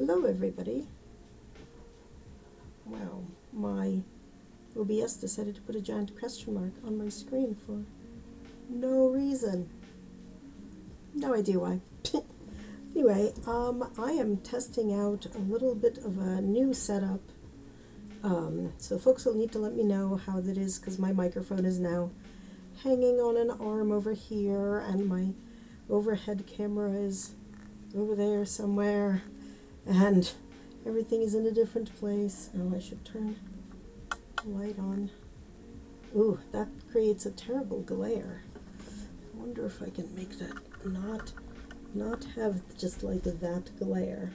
Hello everybody. Wow, my OBS decided to put a giant question mark on my screen for no reason. No idea why. Anyway, I am testing out a little bit of a new setup. So folks will need to let me know how that is because my microphone is now hanging on an arm over here and my overhead camera is over there somewhere and everything is in a different place. Oh, I should turn the light on. Ooh, that creates a terrible glare. I wonder if I can make that not have just like that glare.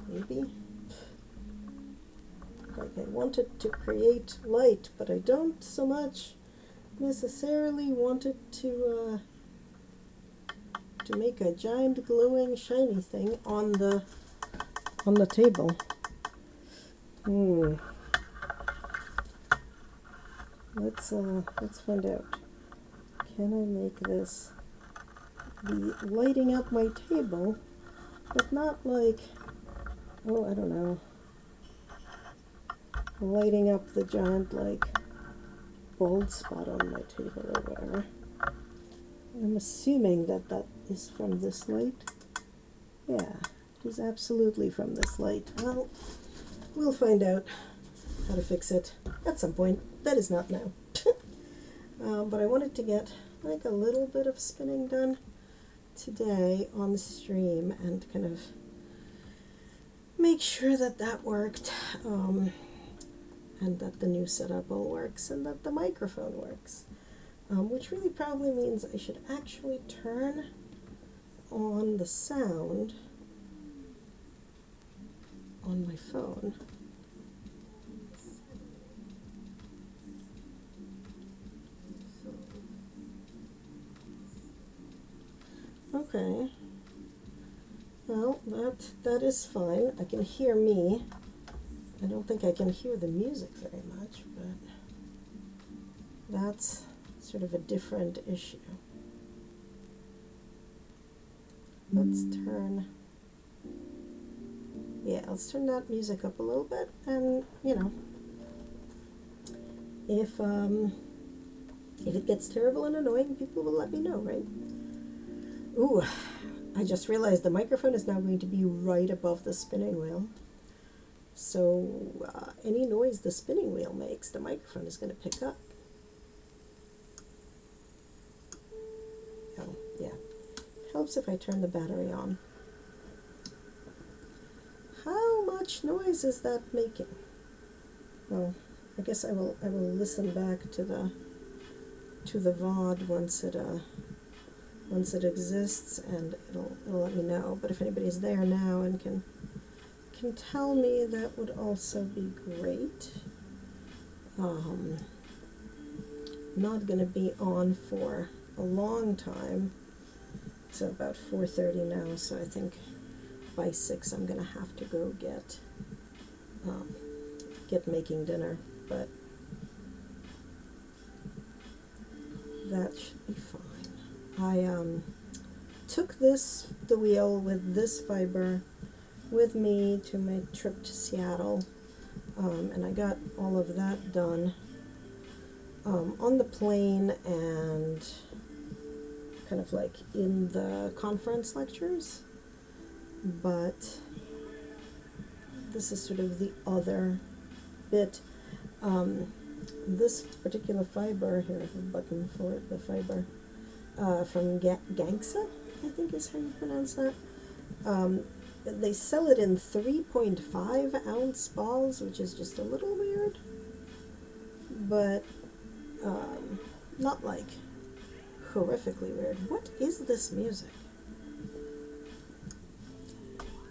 Maybe. Like I want it to create light, but I don't so much necessarily want it to make a giant glowing shiny thing on the table. Let's find out. Can I make this be lighting up my table, but not like, oh, I don't know, lighting up the giant like bald spot on my table or whatever. I'm assuming that is from this light. Yeah, it is absolutely from this light. Well, we'll find out how to fix it at some point. That is not now. But I wanted to get like a little bit of spinning done today on the stream and kind of make sure that that worked, and that the new setup all works and that the microphone works, which really probably means I should actually turn on the sound on my phone. Okay. Well, that is fine. I can hear me. I don't think I can hear the music very much, but that's sort of a different issue. Let's turn that music up a little bit, and if it gets terrible and annoying, people will let me know, right? Ooh, I just realized the microphone is now going to be right above the spinning wheel. So any noise the spinning wheel makes, the microphone is going to pick up. Oh, yeah. Helps if I turn the battery on. How much noise is that making? Well, I guess I will listen back to the VOD once it exists, and it'll let me know. But if anybody's there now and can tell me, that would also be great. Not going to be on for a long time. It's about 4:30 now, so I think by 6 I'm going to have to go get making dinner, but that should be fine. I took the wheel with this fiber with me to my trip to Seattle, and I got all of that done on the plane and kind of like in the conference lectures, but this is sort of the other bit. This particular fiber, here I have a button for it, the fiber from Gangsa, I think is how you pronounce that. They sell it in 3.5 ounce balls, which is just a little weird, but not like horrifically weird. What is this music?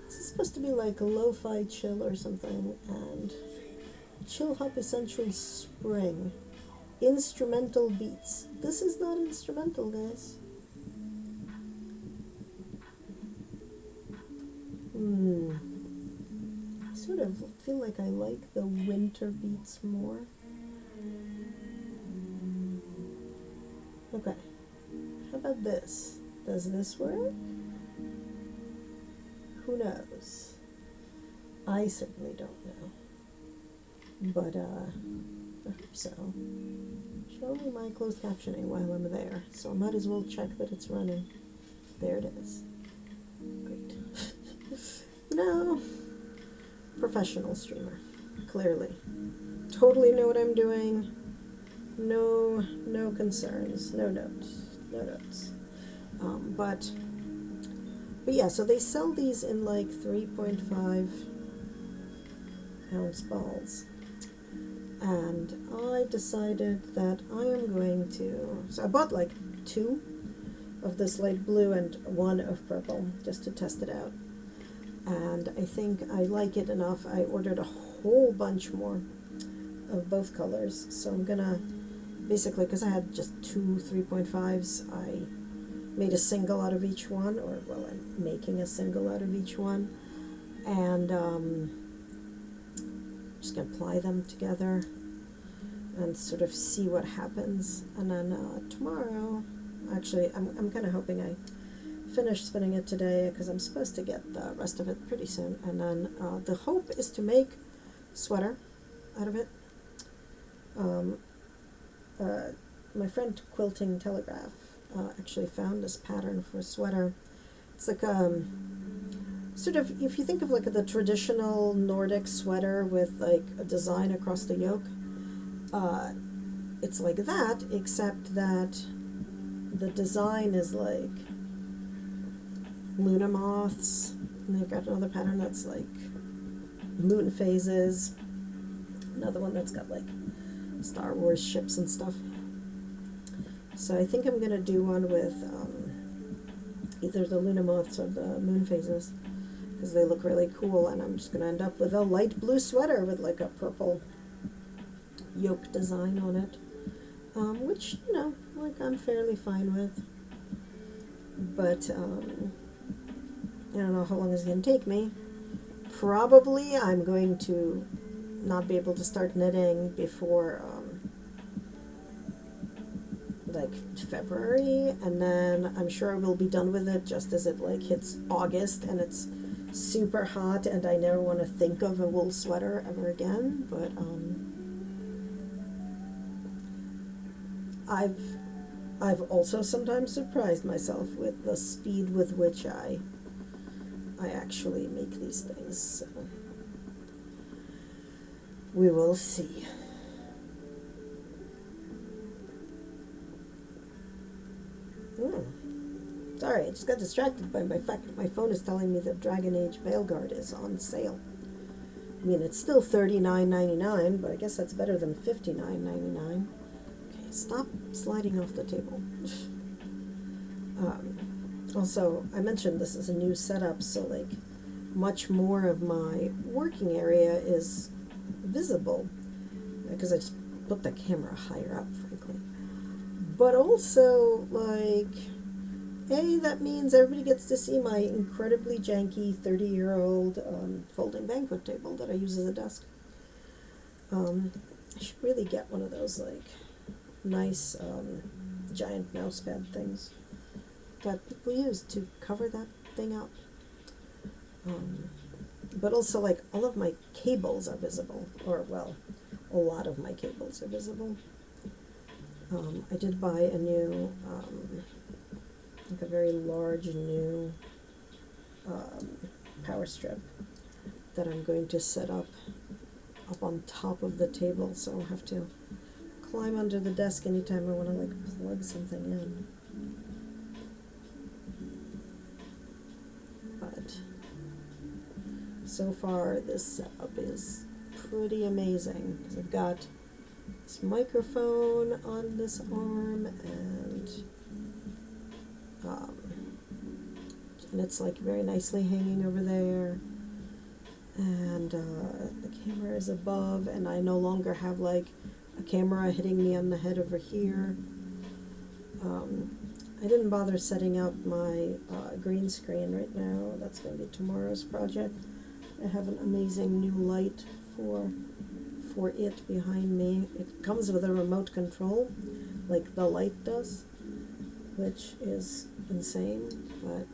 This is supposed to be like a lo-fi chill or something, and Chill Hop Essential Spring. Instrumental beats. This is not instrumental, guys. I sort of feel like I like the winter beats more. Okay. How about this? Does this work? Who knows? I certainly don't know. But, I hope so. Show me my closed captioning while I'm there, so I might as well check that it's running. There it is. Great. No. Professional streamer. Clearly. Totally know what I'm doing. No concerns. No notes. But yeah, so they sell these in like 3.5 ounce balls. And I decided that I am going to, so I bought like 2 of this light blue and 1 of purple just to test it out. And I think I like it enough. I ordered a whole bunch more of both colors. So I'm gonna, basically, because I had just 2 3.5s, I made a single out of each one, or well, I'm making a single out of each one. And just gonna apply them together and sort of see what happens. And then tomorrow, actually, I'm kind of hoping I finish spinning it today because I'm supposed to get the rest of it pretty soon. And then the hope is to make a sweater out of it. My friend Quilting Telegraph actually found this pattern for a sweater. It's like sort of, if you think of like the traditional Nordic sweater with like a design across the yoke, it's like that, except that the design is like Luna moths, and they've got another pattern that's like moon phases, another one that's got like Star Wars ships and stuff. So I think I'm going to do one with either the Luna moths or the moon phases, because they look really cool, and I'm just going to end up with a light blue sweater with like a purple yoke design on it, which, you know, like I'm fairly fine with. But I don't know how long it's going to take me. Probably I'm going to not be able to start knitting before like February, and then I'm sure I will be done with it just as it like hits August and it's super hot and I never want to think of a wool sweater ever again. But I've also sometimes surprised myself with the speed with which I actually make these things. So we will see. Sorry, I just got distracted by my fact that my phone is telling me that Dragon Age Veilguard is on sale. I mean, it's still $39.99, but I guess that's better than $59.99. Okay, stop sliding off the table. Also, I mentioned this is a new setup, so like much more of my working area is visible because I just put the camera higher up, frankly. But also, like, that means everybody gets to see my incredibly janky 30-year-old folding banquet table that I use as a desk. I should really get one of those, like, nice giant mouse pad things that people use to cover that thing up. But also, like, all of my cables are visible, or, well, a lot of my cables are visible. I did buy a new, like a very large new power strip that I'm going to set up on top of the table, so I'll have to climb under the desk anytime I want to like plug something in. But so far this setup is pretty amazing, because I've got this microphone on this arm, and it's like very nicely hanging over there, and the camera is above, and I no longer have like a camera hitting me on the head over here. I didn't bother setting up my green screen right now. That's going to be tomorrow's project. I have an amazing new light for it behind me. It comes with a remote control, like the light does. which is insane, but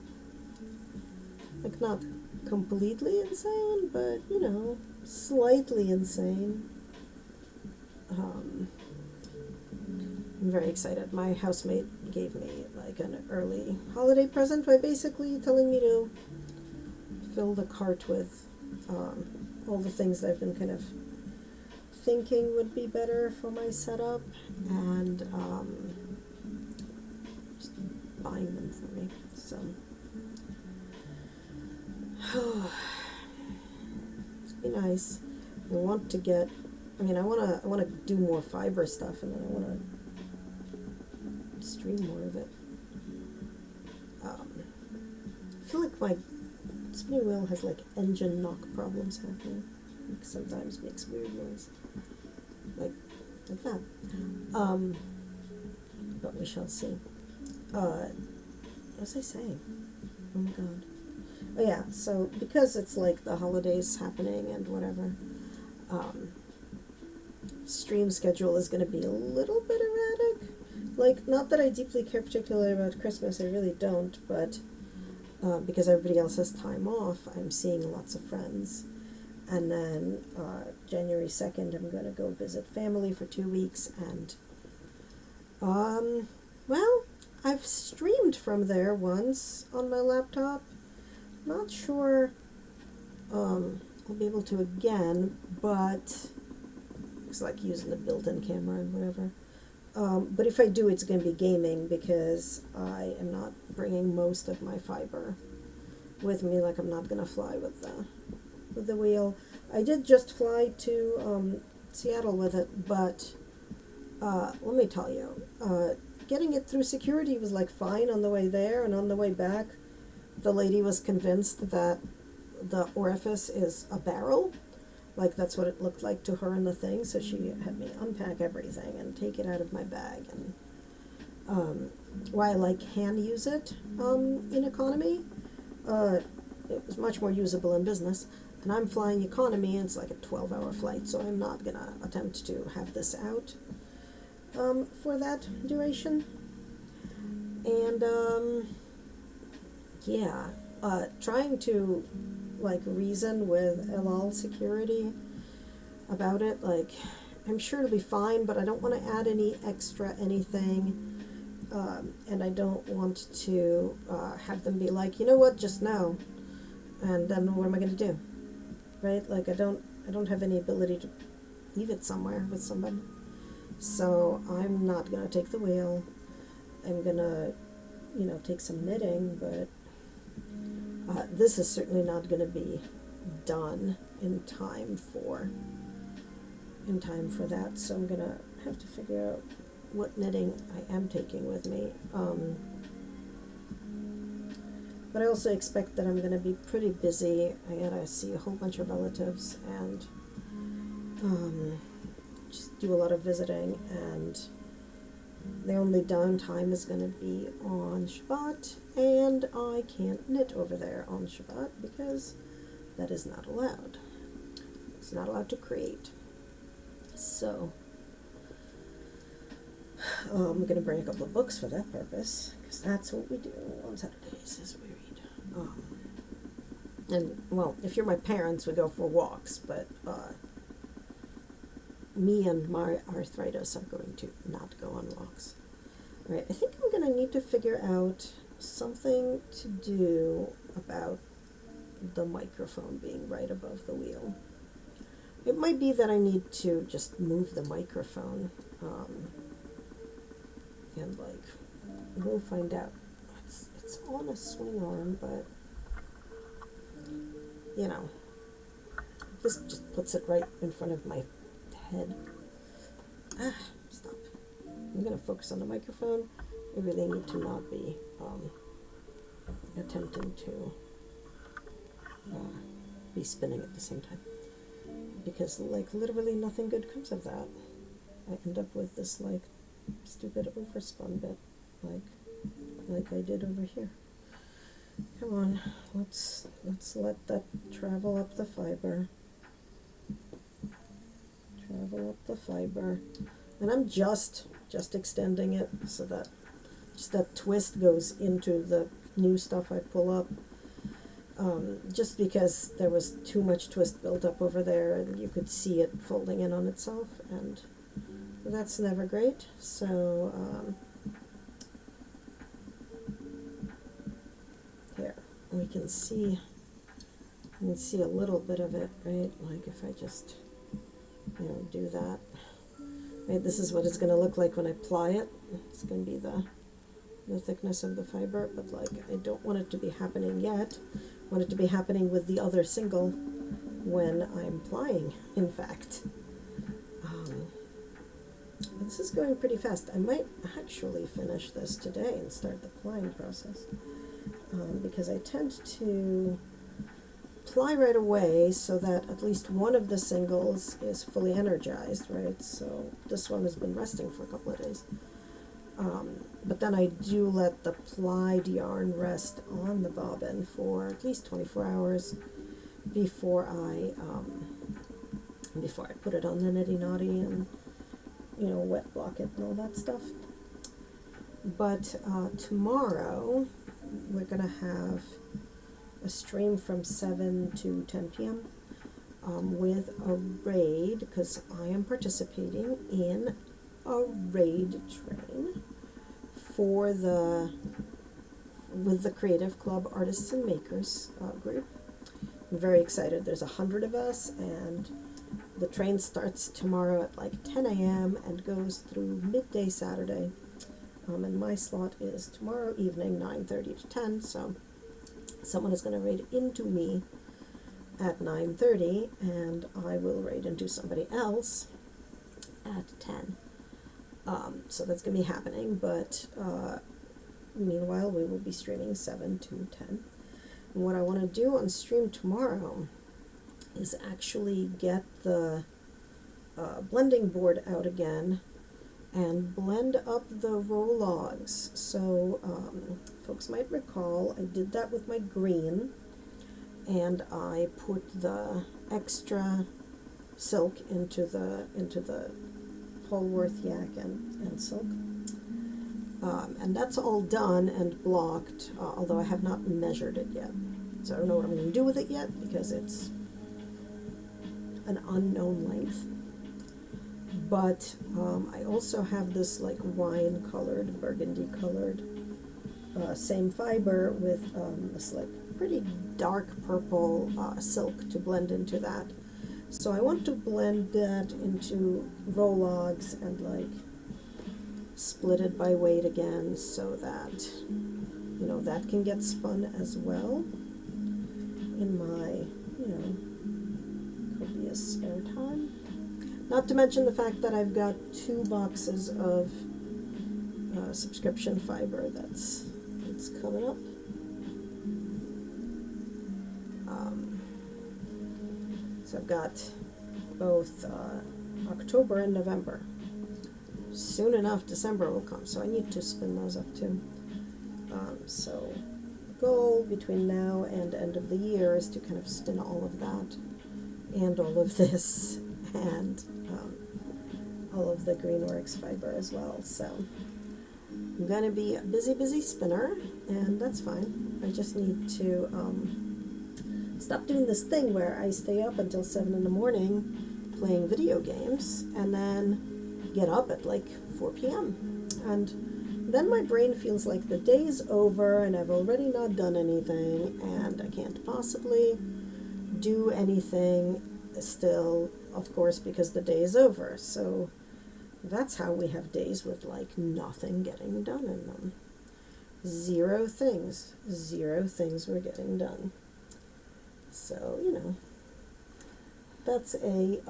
like not completely insane, but you know, slightly insane. Um, I'm very excited. My housemate gave me like an early holiday present by basically telling me to fill the cart with all the things that I've been kind of thinking would be better for my setup, and just buying them for me. So it's be nice. I want to get. I mean, I wanna do more fiber stuff, and then I wanna stream more of it. I feel like my spinning wheel has like engine knock problems happening. Like sometimes makes weird noise, like that. But we shall see. What was I saying? Oh my god. Oh yeah. So because it's like the holidays happening and whatever, stream schedule is going to be a little bit erratic. Like, not that I deeply care particularly about Christmas, I really don't, but because everybody else has time off, I'm seeing lots of friends. And then January 2nd, I'm going to go visit family for 2 weeks, and, well, I've streamed from there once on my laptop. Not sure I'll be able to again, but it's like using the built-in camera and whatever. But if I do, it's going to be gaming, because I am not bringing most of my fiber with me. Like, I'm not going to fly with the wheel. I did just fly to Seattle with it, but let me tell you, getting it through security was like fine on the way there, and on the way back, the lady was convinced that the orifice is a barrel. Like, that's what it looked like to her in the thing, so she had me unpack everything and take it out of my bag. And while I can use it in economy, it was much more usable in business. And I'm flying economy, and it's like a 12-hour flight, so I'm not going to attempt to have this out for that duration. And, yeah, trying to like reason with Elal security about it. Like, I'm sure it'll be fine, but I don't want to add any extra anything, and I don't want to have them be like, you know what, just no, and then what am I going to do, right? Like, I don't have any ability to leave it somewhere with somebody, so I'm not going to take the wheel. I'm going to, take some knitting, but this is certainly not going to be done in time for that. So I'm going to have to figure out what knitting I am taking with me. But I also expect that I'm going to be pretty busy. I got to see a whole bunch of relatives and just do a lot of visiting, and the only downtime is going to be on Shabbat, and I can't knit over there on Shabbat because that is not allowed. It's not allowed to create. So I'm going to bring a couple of books for that purpose, because that's what we do on Saturdays, is we read. And, well, if you're my parents, we go for walks, but me and my arthritis are going to not go on walks. Right, I think I'm going to need to figure out something to do about the microphone being right above the wheel. It might be that I need to just move the microphone, and like, we'll find out. It's on a swing arm, but, this just puts it right in front of my head. Stop. I'm going to focus on the microphone. I really need to not be attempting to be spinning at the same time, because like literally nothing good comes of that. I end up with this like stupid overspun bit, like I did over here. Come on, let's let that travel up the fiber. Travel up the fiber. And I'm just extending it so that just that twist goes into the new stuff I pull up. Just because there was too much twist built up over there and you could see it folding in on itself, and that's never great. So here we can see a little bit of it, right? Like if I just do that, right? This is what it's going to look like when I ply it. It's going to be the thickness of the fiber, but like I don't want it to be happening yet. I want it to be happening with the other single when I'm plying, in fact. This is going pretty fast. I might actually finish this today and start the plying process, because I tend to ply right away so that at least one of the singles is fully energized, right? So this one has been resting for a couple of days. But then I do let the plied yarn rest on the bobbin for at least 24 hours before I put it on the Niddy Noddy and wet block it and all that stuff. But tomorrow we're gonna have a stream from 7 to 10 p.m. With a raid, because I am participating in a raid train with the Creative Club Artists and Makers group. I'm very excited. There's 100 of us, and the train starts tomorrow at like 10 a.m. and goes through midday Saturday. And my slot is tomorrow evening, 9:30 to 10. So someone is going to raid into me at 9:30, and I will raid into somebody else at 10. So that's going to be happening, but meanwhile we will be streaming 7 to 10. And what I want to do on stream tomorrow is actually get the blending board out again and blend up the roll logs. So folks might recall I did that with my green, and I put the extra silk into the Polworth yak and silk, and that's all done and blocked, although I have not measured it yet, so I don't know what I'm going to do with it yet because it's an unknown length. But I also have this like wine colored, burgundy colored same fiber with this like pretty dark purple silk to blend into that. So I want to blend that into roll logs and like split it by weight again so that that can get spun as well in my copious spare time. Not to mention the fact that I've got 2 boxes of subscription fiber that's coming up. So I've got both October and November. Soon enough, December will come, so I need to spin those up too. So the goal between now and end of the year is to kind of spin all of that and all of this and all of the Greenworks fiber as well. So I'm going to be a busy spinner, and that's fine. I just need to stop doing this thing where I stay up until 7 in the morning playing video games and then get up at like 4 p.m. And then my brain feels like the day's over and I've already not done anything and I can't possibly do anything still, of course, because the day is over. So that's how we have days with like nothing getting done in them. Zero things were getting done. So, that's a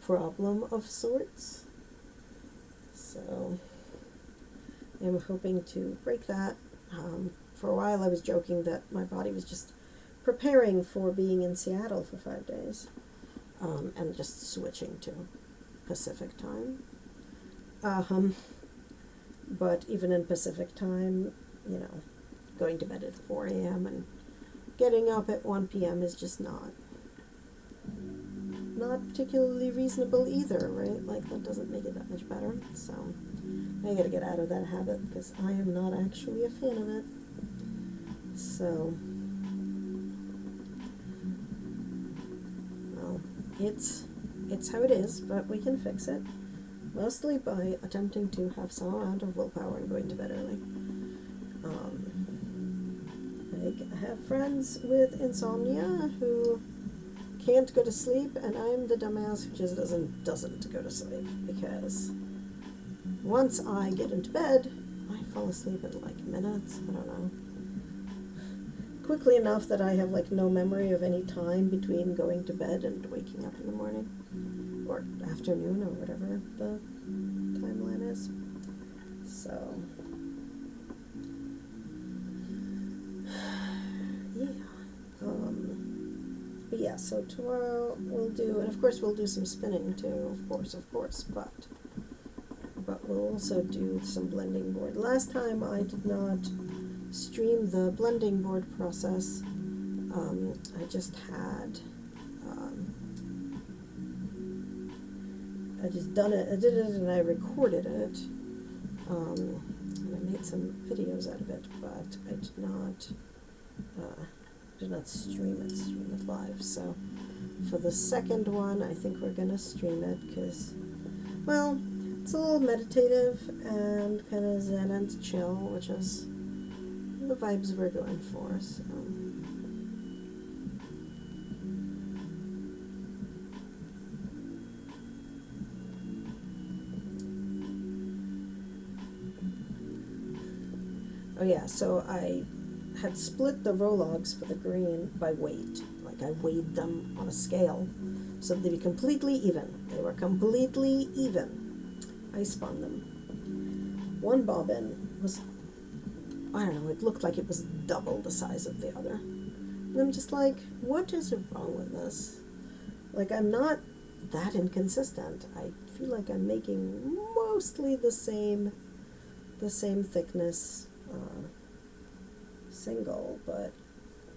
problem of sorts. So I'm hoping to break that. For a while I was joking that my body was just preparing for being in Seattle for 5 days, and just switching to Pacific time. But even in Pacific time, going to bed at 4 a.m. and getting up at 1 p.m. is just not not particularly reasonable either, right? Like, that doesn't make it that much better. So I gotta get out of that habit because I am not actually a fan of it. So, well, it's how it is, but we can fix it. Mostly by attempting to have some amount of willpower and going to bed early. I have friends with insomnia who can't go to sleep, and I'm the dumbass who just doesn't go to sleep, because once I get into bed, I fall asleep in like minutes. I don't know. Quickly enough that I have like no memory of any time between going to bed and waking up in the morning or afternoon or whatever the timeline is. So but yeah, so tomorrow we'll do, and of course we'll do some spinning too, of course, but we'll also do some blending board. Last time I did not stream the blending board process. I just had, I just did it and I recorded it, and I made some videos out of it, but I did not stream it live. So for the second one, I think we're gonna stream it because, well, it's a little meditative and kind of zen and chill, which is the vibes we're going for. So. Oh yeah, so I had split the Rologs for the green by weight. Like, I weighed them on a scale so they'd be completely even. They were completely even. I spun them. One bobbin was, I don't know, it looked like it was double the size of the other. And I'm just like, what is wrong with this? Like, I'm not that inconsistent. I feel like I'm making mostly the same thickness single, but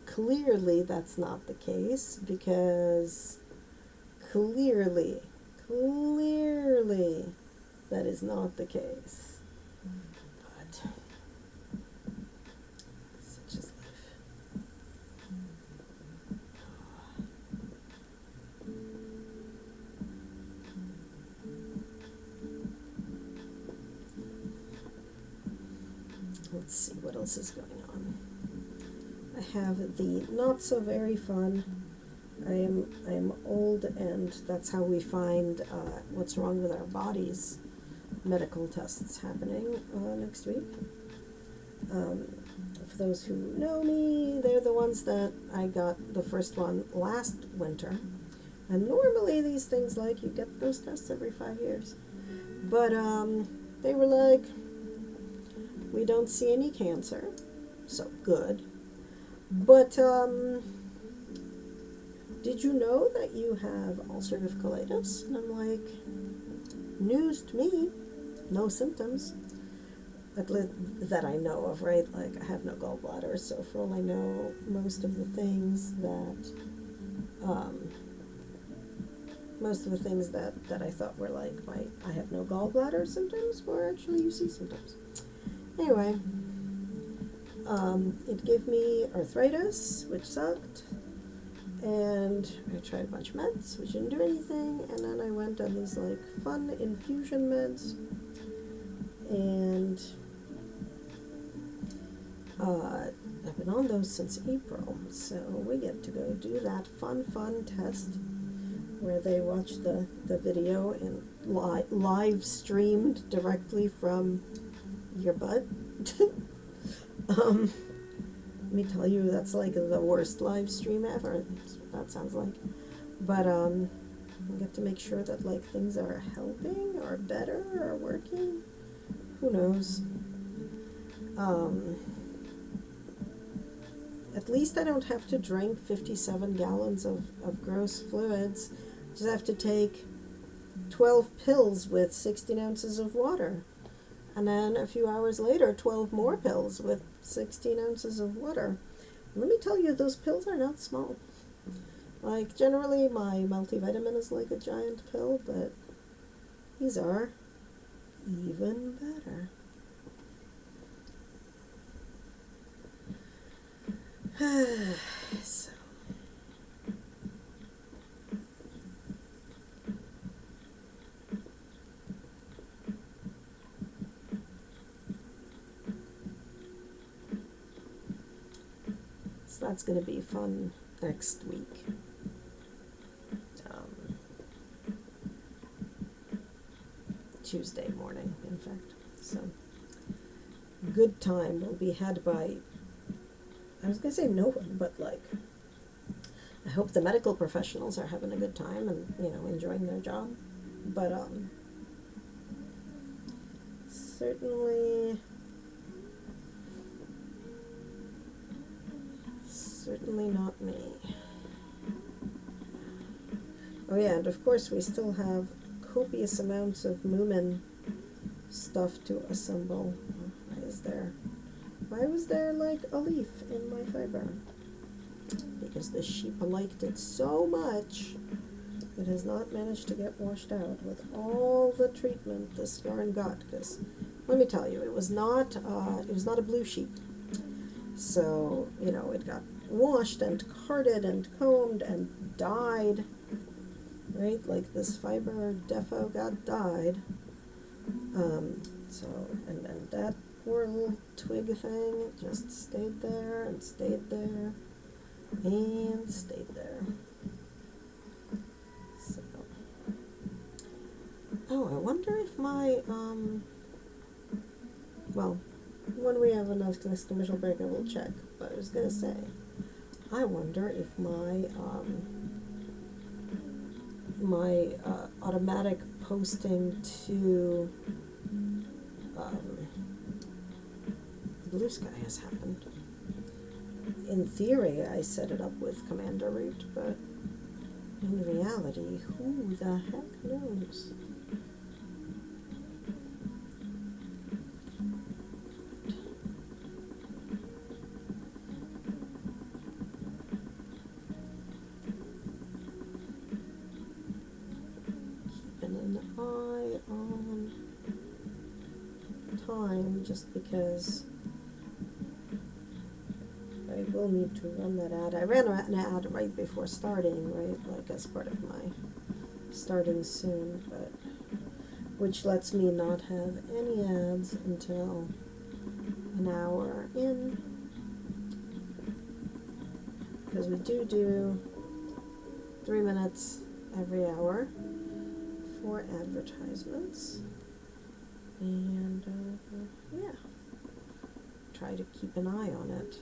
clearly that's not the case, because clearly that is not the case. But such is life. Let's see what else is going on. I have the not so very fun. I am old, and that's how we find what's wrong with our bodies. Medical tests happening next week. For those who know me, they're the ones that I got the first one last winter. And normally these things, like, you get those tests every 5 years. But they were like, we don't see any cancer, so good. But did you know that you have ulcerative colitis? And I'm like, news to me, no symptoms. That I know of, right? Like, I have no gallbladder, so for all I know, most of the things that I thought were like I have no gallbladder symptoms were actually UC symptoms. Anyway, it gave me arthritis, which sucked, and I tried a bunch of meds, which didn't do anything, and then I went on these like fun infusion meds, and I've been on those since April, so we get to go do that fun test where they watch the video and live streamed directly from your butt. Let me tell you, that's like the worst live stream ever. That's what that sounds like. But we get to make sure that like things are helping or better or working. Who knows? At least I don't have to drink 57 gallons of gross fluids. Just have to take 12 pills with 16 ounces of water. And then a few hours later, 12 more pills with 16 ounces of water. And let me tell you, those pills are not small. Like, generally my multivitamin is like a giant pill, but these are even better. So, that's going to be fun next week. Tuesday morning, in fact. So, good time will be had by, I was going to say no one, but like, I hope the medical professionals are having a good time and, enjoying their job. But, certainly not me. Oh yeah, and of course we still have copious amounts of Moomin stuff to assemble. Why was there like a leaf in my fiber? Because the sheep liked it so much, it has not managed to get washed out with all the treatment this yarn got. Because let me tell you, it was not a blue sheep. So it got washed and carded and combed and dyed. Right, like this fiber defo got dyed. And that poor little twig thing just stayed there and stayed there and stayed there. So, I wonder if my, when we have enough next commercial break I will check, but I was going to say, I wonder if my automatic posting to Blue Sky has happened. In theory, I set it up with Commander Root, but in reality, who the heck knows? Just because I will need to run that ad. I ran an ad right before starting, right, like as part of my starting soon, but which lets me not have any ads until an hour in, because we do 3 minutes every hour for advertisements. And try to keep an eye on it,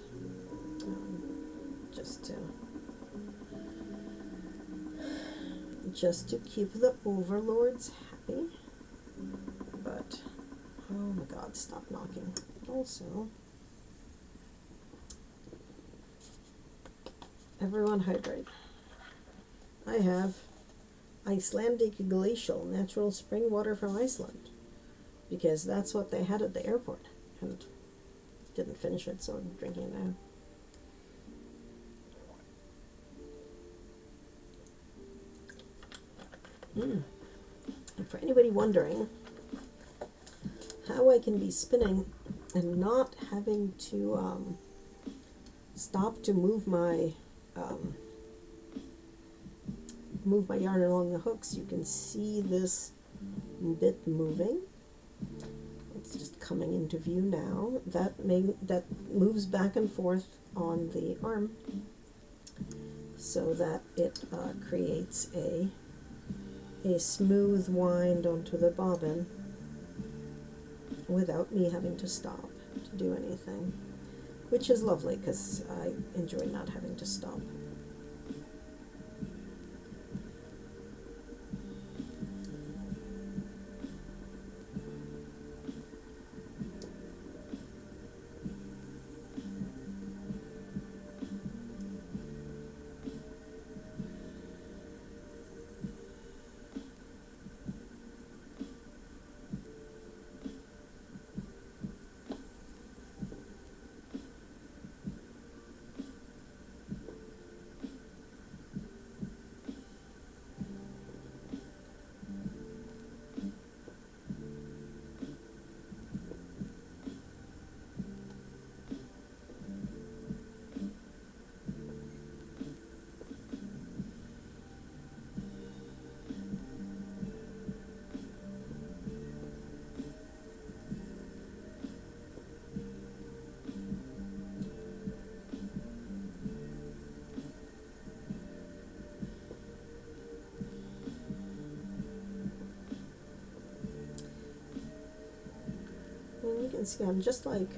just to keep the overlords happy. But oh my God, stop knocking. Also, everyone hydrate. I have Icelandic glacial natural spring water from Iceland, because that's what they had at the airport, and didn't finish it, so I'm drinking it now. And for anybody wondering how I can be spinning and not having to stop to move my yarn along the hooks, you can see this bit moving. It's just coming into view now. That moves back and forth on the arm so that it creates a smooth wind onto the bobbin without me having to stop to do anything, which is lovely because I enjoy not having to stop. can see, I'm just like,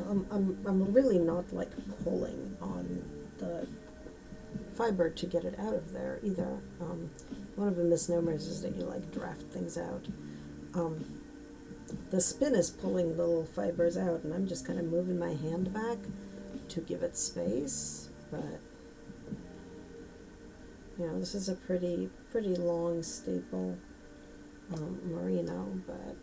I'm really not like pulling on the fiber to get it out of there either. One of the misnomers is that you like draft things out. The spin is pulling the little fibers out, and I'm just kind of moving my hand back to give it space, but you know, this is a pretty long staple merino, but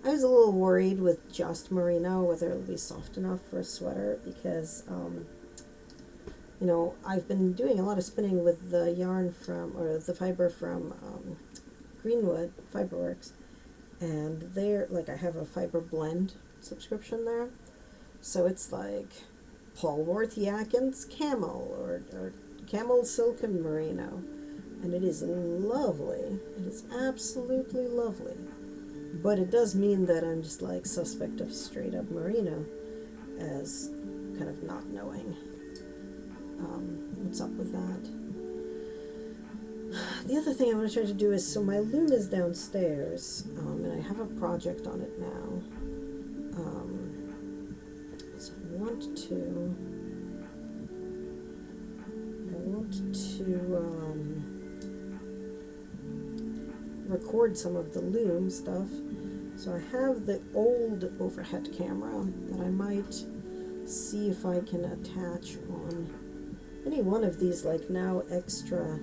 I was a little worried with just merino whether it'll be soft enough for a sweater, because you know, I've been doing a lot of spinning with the yarn from, or the fiber from Greenwood Fiberworks, and they're like, I have a fiber blend subscription there, so it's like Polworth Yakins Camel or Camel Silk and Merino, and it is lovely. It is absolutely lovely. But it does mean that I'm just like suspect of straight up merino, as kind of not knowing what's up with that. The other thing I want to try to do is, so my loom is downstairs, and I have a project on it now. So I want to record some of the loom stuff. So I have the old overhead camera that I might see if I can attach on any one of these like now extra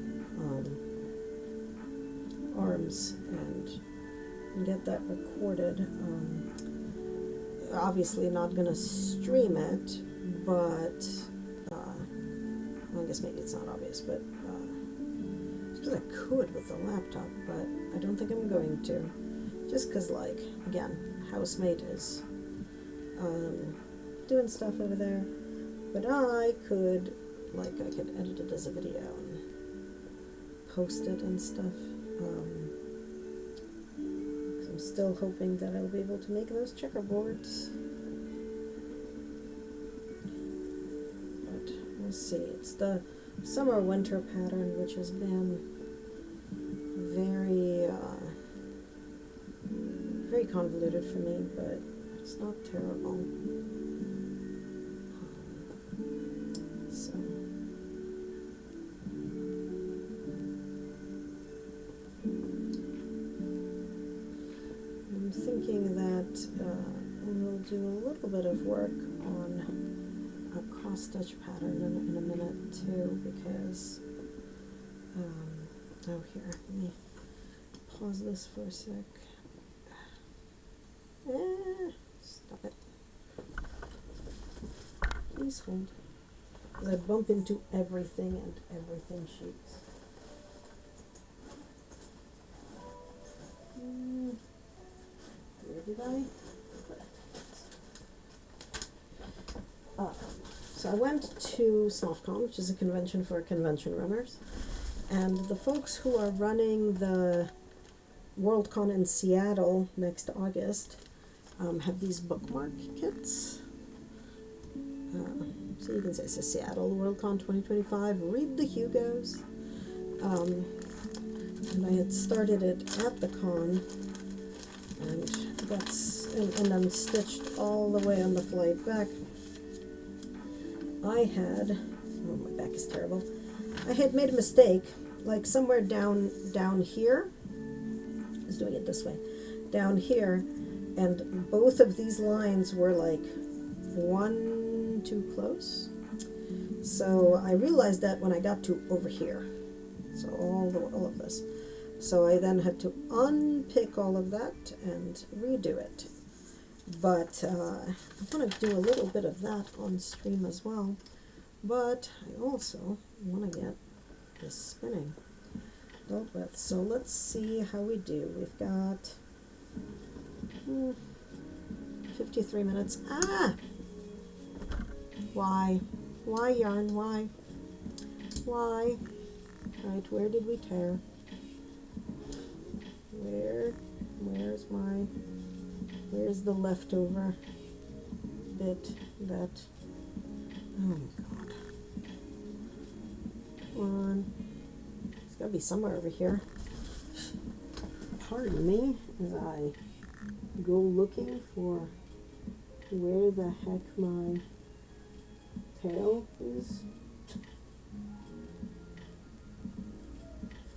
arms and get that recorded. Obviously not going to stream it, but well, I guess maybe it's not obvious, but because I could with the laptop, but I don't think I'm going to, just because, like, again, housemate is doing stuff over there, but I could edit it as a video and post it and stuff. I'm still hoping that I'll be able to make those checkerboards, but we'll see. It's the summer-winter pattern, which has been very very convoluted for me, but it's not terrible. So I'm thinking that we'll do a little bit of work on a cross-stitch pattern in a minute too, because oh, here, let me pause this for a sec. Stop it. Please hold. Because I bump into everything and everything shakes. Where did I put it? So I went to SNOFCon, which is a convention for convention runners, and the folks who are running the Worldcon in Seattle next August have these bookmark kits. So you can say, so Seattle Worldcon 2025, read the Hugos. And I had started it at the con, and I'm stitched all the way on the flight back. I had, oh, my back is terrible. I had made a mistake, like somewhere down here. I was doing it this way, down here, and both of these lines were like one too close. So I realized that when I got to over here, so all of this. So I then had to unpick all of that and redo it. But I want to do a little bit of that on stream as well. But I also want to get this spinning dealt with. So let's see how we do. We've got 53 minutes. Ah! Why? Why, yarn? Why? Why? Right, where did we tear? Where's the leftover bit that, oh my god. Come on. It's gotta be somewhere over here. Pardon me as I go looking for where the heck my tail is.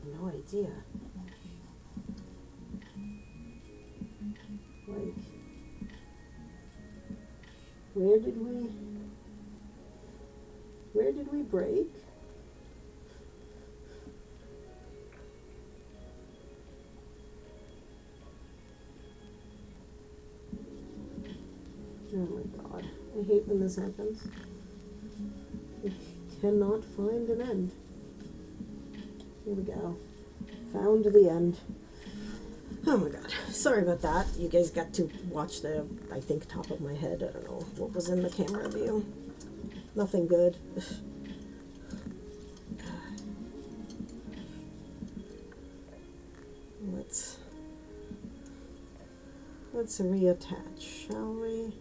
No idea. Like, where did we break? Oh my god, I hate when this happens. I cannot find an end. Here we go. Found the end. Oh my god. Sorry about that. You guys got to watch the, I think, top of my head. I don't know what was in the camera view. Nothing good. Let's reattach, shall we?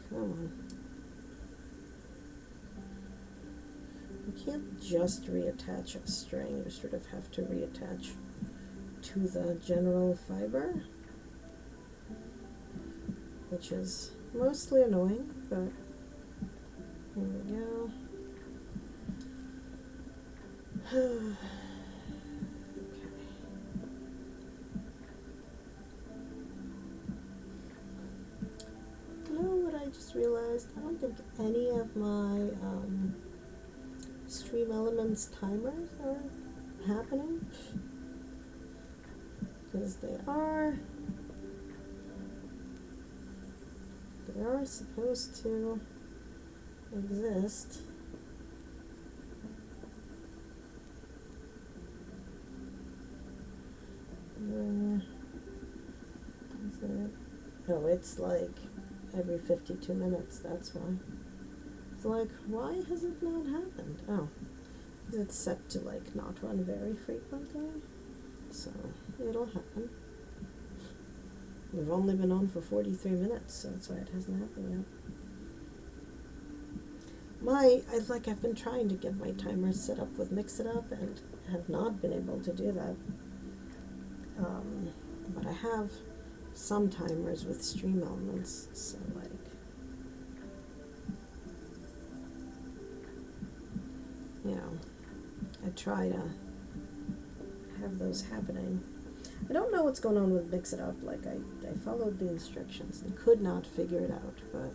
Come on. You can't just reattach a string, you sort of have to reattach to the general fiber, which is mostly annoying, but here we go. Okay. You know what I just realized? I don't think any of my Stream Elements timers are happening, because they are supposed to exist. Is it? Oh, it's like every 52 minutes, that's why. It's like, why has it not happened? Oh, it's set to like not run very frequently, so it'll happen. We've only been on for 43 minutes, so that's why it hasn't happened yet. I've been trying to get my timers set up with Mixitup and have not been able to do that. But I have some timers with Stream Elements, so like, you know, I try to have those happening. I don't know what's going on with Mixitup. Like, I followed the instructions and could not figure it out, but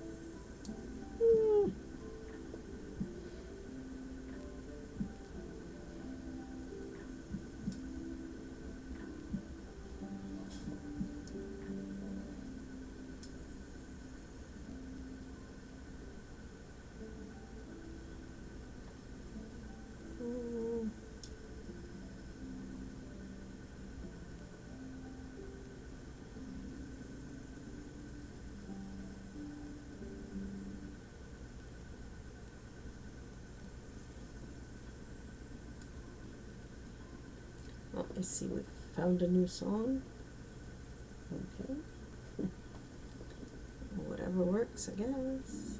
well, I see we've found a new song. Okay. Whatever works, I guess.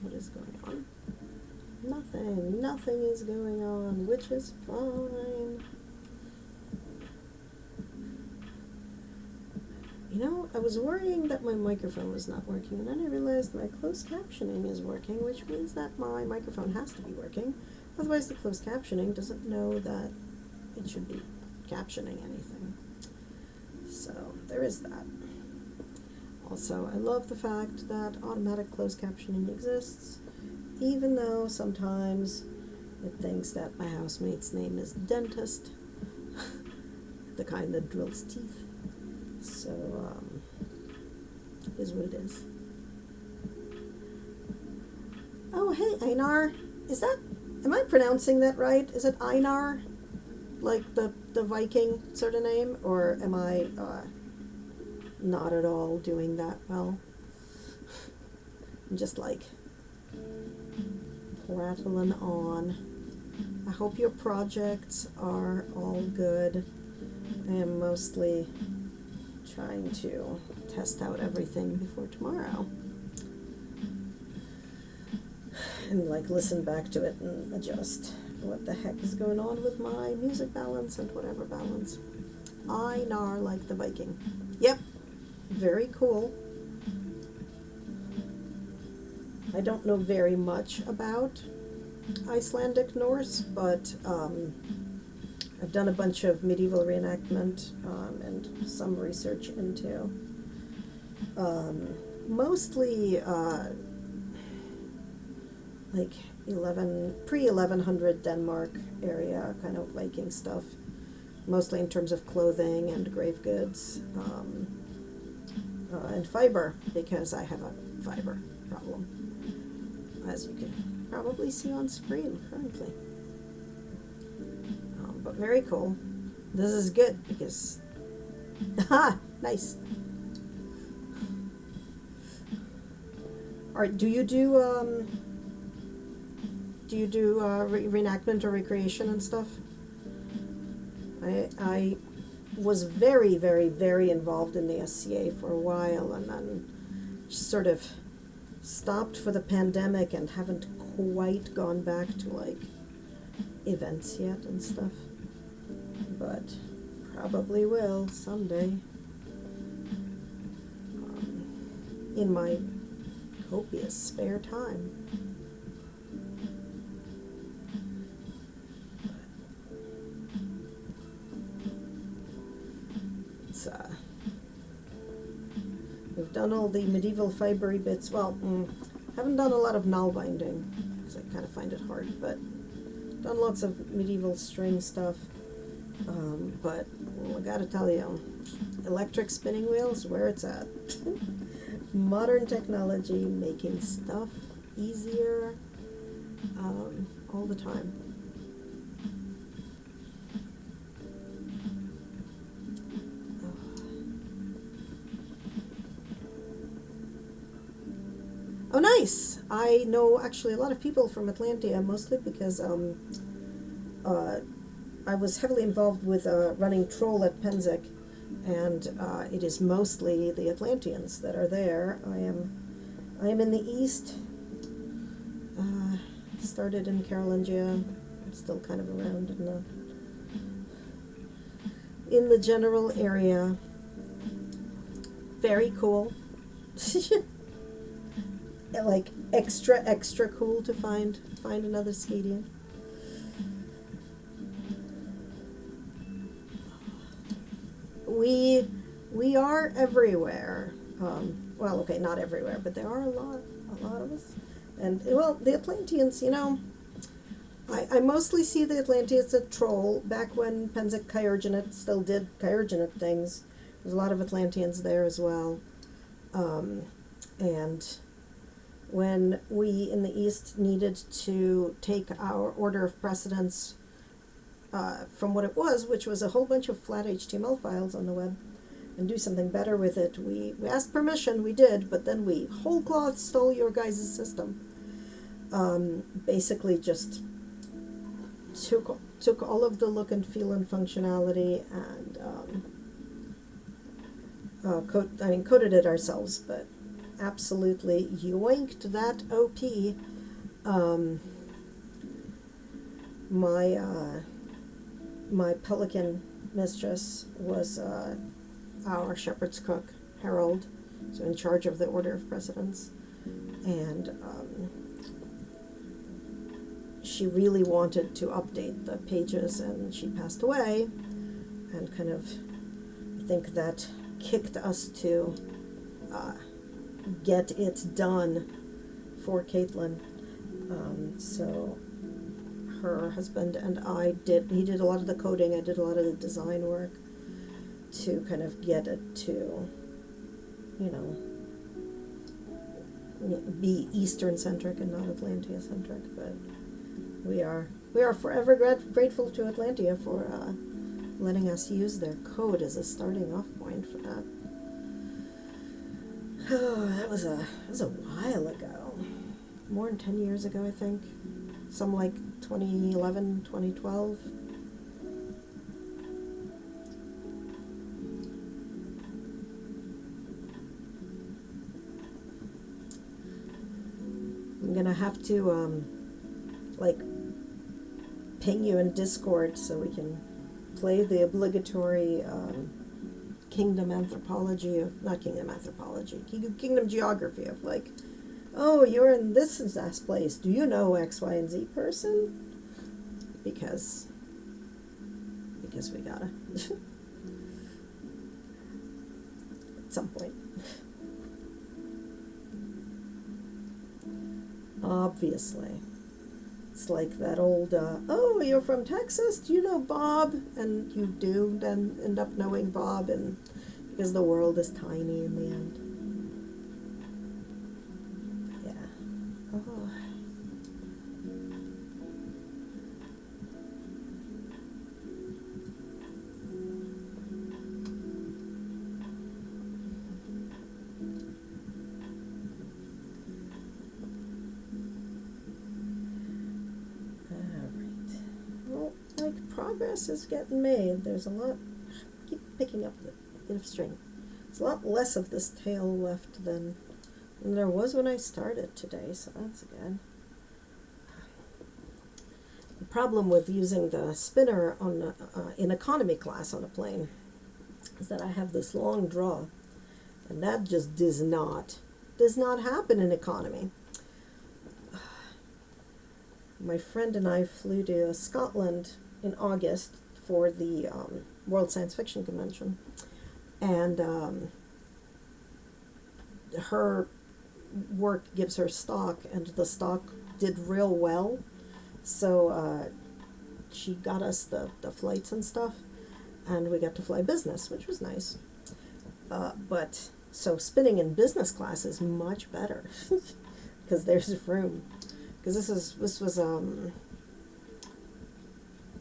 What is going on? Nothing is going on, which is fine. You know, I was worrying that my microphone was not working, and then I realized my closed captioning is working, which means that my microphone has to be working. Otherwise, the closed captioning doesn't know that it should be captioning anything. So, there is that. Also, I love the fact that automatic closed captioning exists, even though sometimes it thinks that my housemate's name is Dentist. the kind that drills teeth. So, is what it is. Oh, hey, Einar. Am I pronouncing that right? Is it Einar? Like the Viking sort of name? Or am I not at all doing that well? I'm just like rattling on. I hope your projects are all good. I am mostly trying to test out everything before tomorrow. And like listen back to it and adjust what the heck is going on with my music balance and whatever balance. Einar like the Viking. Yep, very cool. I don't know very much about Icelandic Norse, but I've done a bunch of medieval reenactment and some research into mostly like pre-1100 Denmark area kind of Viking stuff, mostly in terms of clothing and grave goods, and fiber, because I have a fiber problem, as you can probably see on screen currently. But very cool. This is good because, nice. All right, do you do reenactment or recreation and stuff? I was very, very, very involved in the SCA for a while, and then just sort of stopped for the pandemic and haven't quite gone back to like events yet and stuff, but probably will someday, in my copious spare time. We've done all the medieval fibery bits. Well, haven't done a lot of null binding because I kind of find it hard, but done lots of medieval string stuff. But I gotta tell you, electric spinning wheels, where it's at. Modern technology making stuff easier all the time. Oh, nice! I know actually a lot of people from Atlantia, mostly because I was heavily involved with running Troll at Pennsic, and it is mostly the Atlanteans that are there. I am in the east. Started in Carolingia. I'm still kind of around in the general area. Very cool. Like extra cool to find another Skadian. We are everywhere. Well, okay, not everywhere, but there are a lot of us. And well, the Atlanteans, I mostly see the Atlanteans at Troll. Back when Pennsic Kyrgynet still did Kyrgynet things, there's a lot of Atlanteans there as well. And when we in the East needed to take our order of precedence from what it was, which was a whole bunch of flat HTML files on the web, and do something better with it, we asked permission, we did, but then we whole cloth stole your guys' system. Basically just took all of the look and feel and functionality and coded it ourselves, but absolutely yoinked that OP. My Pelican mistress was our shepherd's cook, Harold, so in charge of the order of precedence, and she really wanted to update the pages, and she passed away, and kind of, I think that kicked us to get it done for Caitlin. So her husband and he did a lot of the coding, I did a lot of the design work, to kind of get it to, you know, be Eastern centric and not Atlantia centric. But we are forever grateful to Atlantia for letting us use their code as a starting off point for that. Oh, that was a while ago. More than 10 years ago, I think. Some like 2011, 2012. I'm gonna have to like ping you in Discord so we can play the obligatory kingdom anthropology of, not kingdom anthropology, kingdom geography of like, oh, you're in this place. Do you know X, Y, and Z person? Because we gotta. At some point. Obviously. It's like that old, oh, you're from Texas? Do you know Bob? And you do then end up knowing Bob, and because the world is tiny in the end. Yeah. Oh. Progress is getting made. There's a lot. I keep picking up the bit of string. There's a lot less of this tail left than there was when I started today, so that's good. The problem with using the spinner on in economy class on a plane is that I have this long draw, and that just does not happen in economy. My friend and I flew to Scotland in August for the World Science Fiction Convention, and her work gives her stock, and the stock did real well, so she got us the flights and stuff, and we got to fly business, which was nice. But so spinning in business class is much better because there's room. Because this was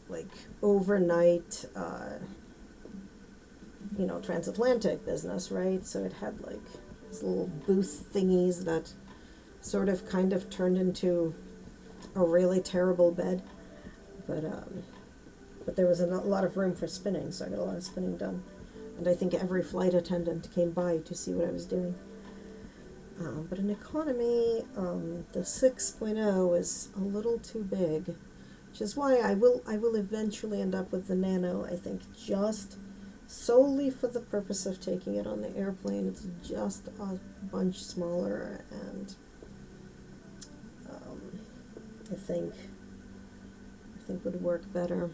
like overnight, transatlantic business, right? So it had like these little booth thingies that sort of kind of turned into a really terrible bed, but there was a lot of room for spinning, so I got a lot of spinning done, and I think every flight attendant came by to see what I was doing. But in economy, the 6.0 is a little too big, which is why I will eventually end up with the Nano, I think, just solely for the purpose of taking it on the airplane. It's just a bunch smaller, and I think would work better.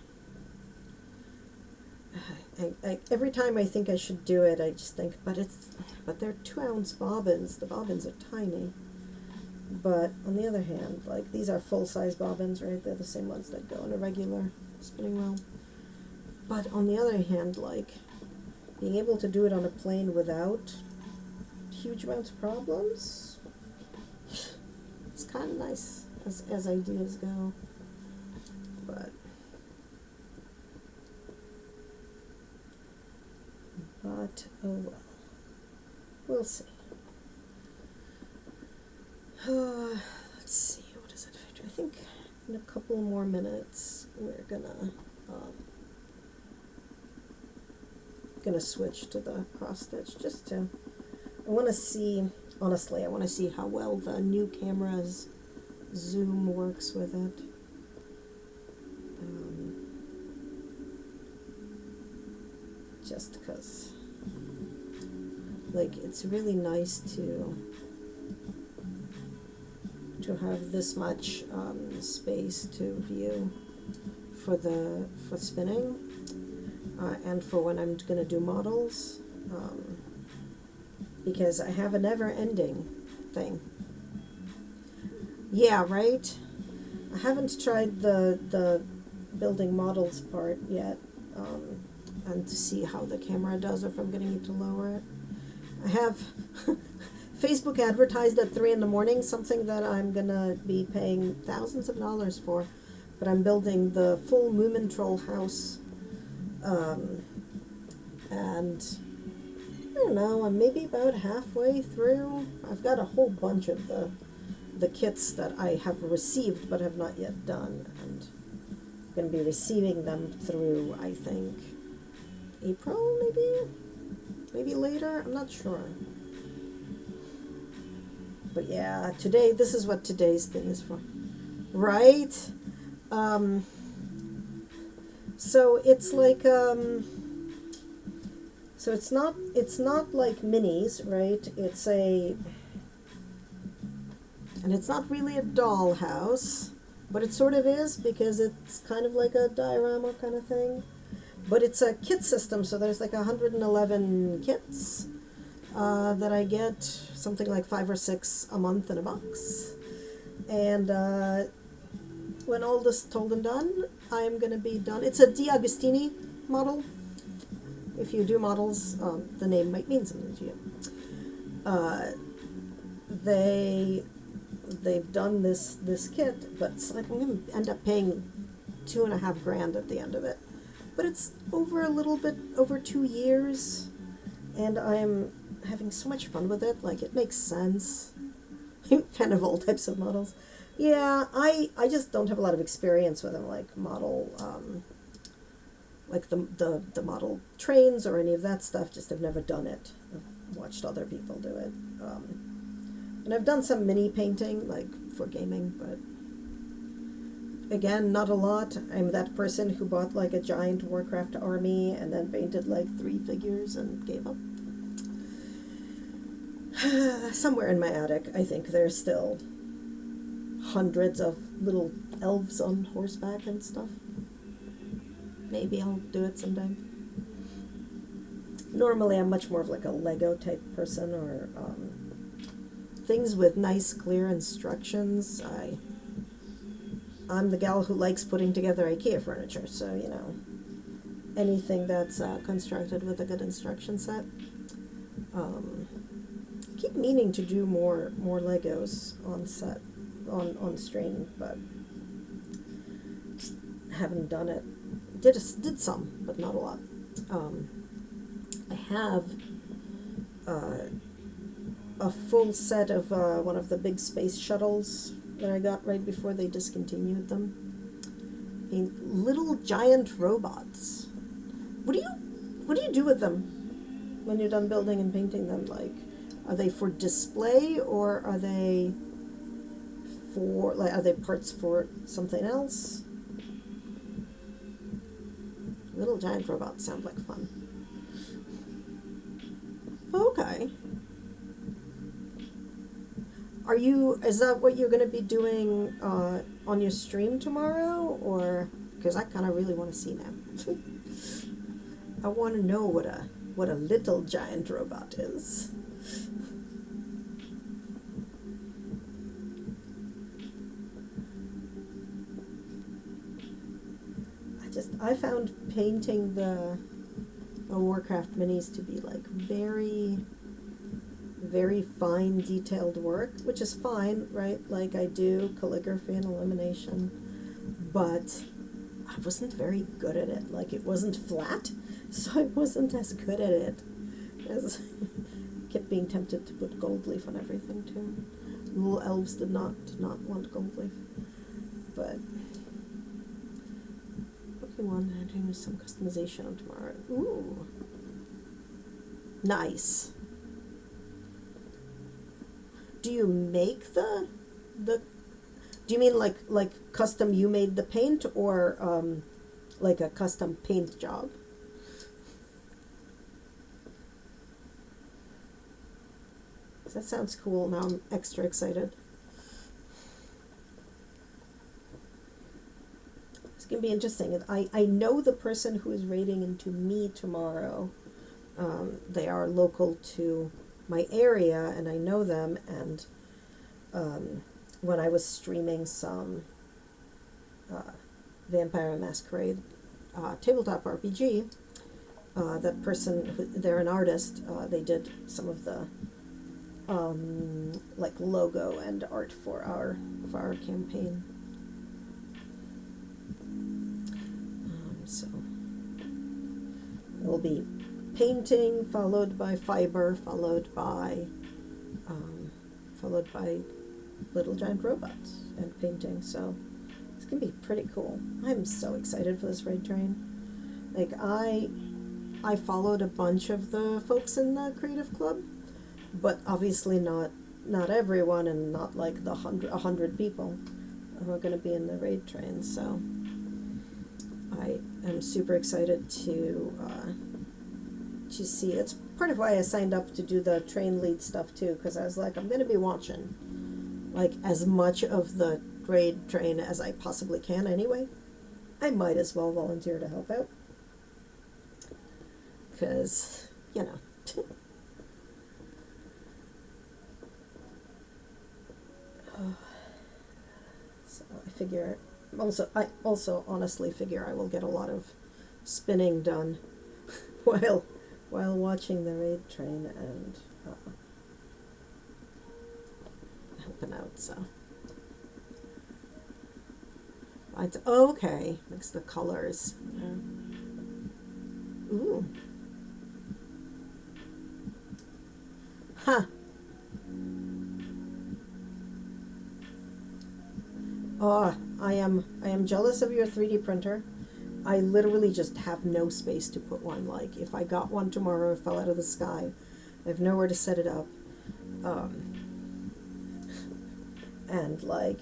I every time I think I should do it, I just think, but they're 2-ounce bobbins. The bobbins are tiny. But on the other hand, like, these are full-size bobbins, right? They're the same ones that go in a regular spinning wheel. But on the other hand, like, being able to do it on a plane without huge amounts of problems, it's kind of nice as ideas go. But oh well, we'll see. Let's see, what is it? I think in a couple more minutes we're gonna switch to the cross stitch. I want to see, honestly, I want to see how well the new camera's zoom works with it. Just because, like, it's really nice to have this much space to view for spinning, and for when I'm going to do models, because I have a never-ending thing. Yeah, right? I haven't tried the building models part yet. and to see how the camera does, or if I'm going to need to lower it. I have Facebook advertised at 3 in the morning, something that I'm going to be paying thousands of dollars for. But I'm building the full Moomintroll house. And I don't know, I'm maybe about halfway through. I've got a whole bunch of the kits that I have received but have not yet done. And I'm going to be receiving them through, I think, April, maybe? Maybe later? I'm not sure. But yeah, today, this is what today's thing is for. Right? So it's like, so it's not like minis, right? And it's not really a dollhouse, but it sort of is, because it's kind of like a diorama kind of thing. But it's a kit system, so there's like 111 kits that I get, something like 5 or 6 a month in a box. And when all this is told and done, I'm going to be done. It's a D'Agostini model. If you do models, the name might mean something to you. They've done this kit, but it's like I'm going to end up paying $2,500 at the end of it. But it's over a little bit over 2 years, and I'm having so much fun with it. Like, it makes sense. I'm a fan of all types of models. Yeah, I just don't have a lot of experience with them, like model, like the model trains or any of that stuff. Just I've never done it. I've watched other people do it. And I've done some mini painting, like for gaming, but again, not a lot. I'm that person who bought like a giant Warcraft army and then painted like 3 figures and gave up. Somewhere in my attic, I think there's still hundreds of little elves on horseback and stuff. Maybe I'll do it sometime. Normally, I'm much more of like a Lego type person, or things with nice, clear instructions. I'm the gal who likes putting together IKEA furniture, so, you know, anything that's constructed with a good instruction set. I keep meaning to do more Legos on set, on stream, but just haven't done it. Did some, but not a lot. I have a full set of one of the big space shuttles that I got right before they discontinued them. I mean, little giant robots. What do you do with them when you're done building and painting them? Like, are they for display, or are they parts for something else? Little giant robots sound like fun. Okay. Is that what you're going to be doing on your stream tomorrow? Or, because I kind of really want to see now. I want to know what a little giant robot is. I found painting the Warcraft minis to be like very, very fine, detailed work, which is fine, right? Like, I do calligraphy and illumination, but I wasn't very good at it. Like, it wasn't flat, so I wasn't as good at it. As kept being tempted to put gold leaf on everything too. Little elves did not want gold leaf, but one I'm doing some customization on tomorrow. Ooh, nice. Do you make the? Do you mean like custom? You made the paint, or like a custom paint job? That sounds cool. Now I'm extra excited. It's going to be interesting. I know the person who is raiding into me tomorrow. They are local to my area, and I know them. And when I was streaming some Vampire Masquerade tabletop RPG, that person, they're an artist. They did some of the like logo and art for our campaign. So it'll be painting, followed by fiber, followed by Little Giant Robots and painting. So it's gonna be pretty cool. I'm so excited for this raid train. Like I followed a bunch of the folks in the creative club, but obviously not everyone, and not like the 100 people who are going to be in the raid train. So I am super excited to see. It's part of why I signed up to do the train lead stuff too, because I was like, I'm going to be watching like as much of the raid train as I possibly can anyway. I might as well volunteer to help out, because so I also honestly figure I will get a lot of spinning done while watching the raid train and helping out. So okay, mix the colors. Ooh. Huh. Oh, I am jealous of your 3D printer. I literally just have no space to put one. Like, if I got one tomorrow, it fell out of the sky, I have nowhere to set it up. And like,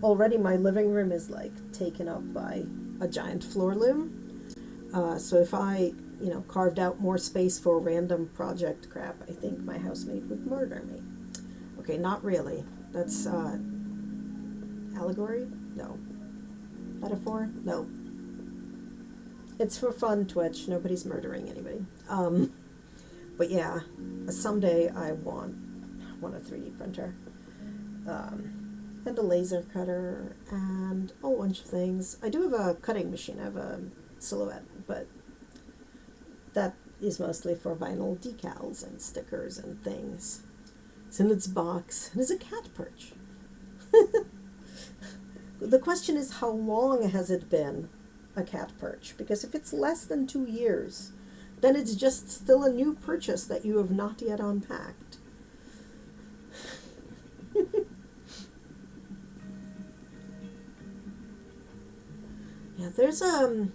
already my living room is like taken up by a giant floor loom. So if I, carved out more space for random project crap, I think my housemate would murder me. Okay, not really. That's allegory? No. Metaphor? No. It's for fun, Twitch. Nobody's murdering anybody. But yeah, someday I want a 3D printer. And a laser cutter and a whole bunch of things. I do have a cutting machine. I have a Silhouette, but that is mostly for vinyl decals and stickers and things. It's in its box. And it's a cat perch. The question is, how long has it been a cat perch? Because if it's less than 2 years, then it's just still a new purchase that you have not yet unpacked. Yeah, there's a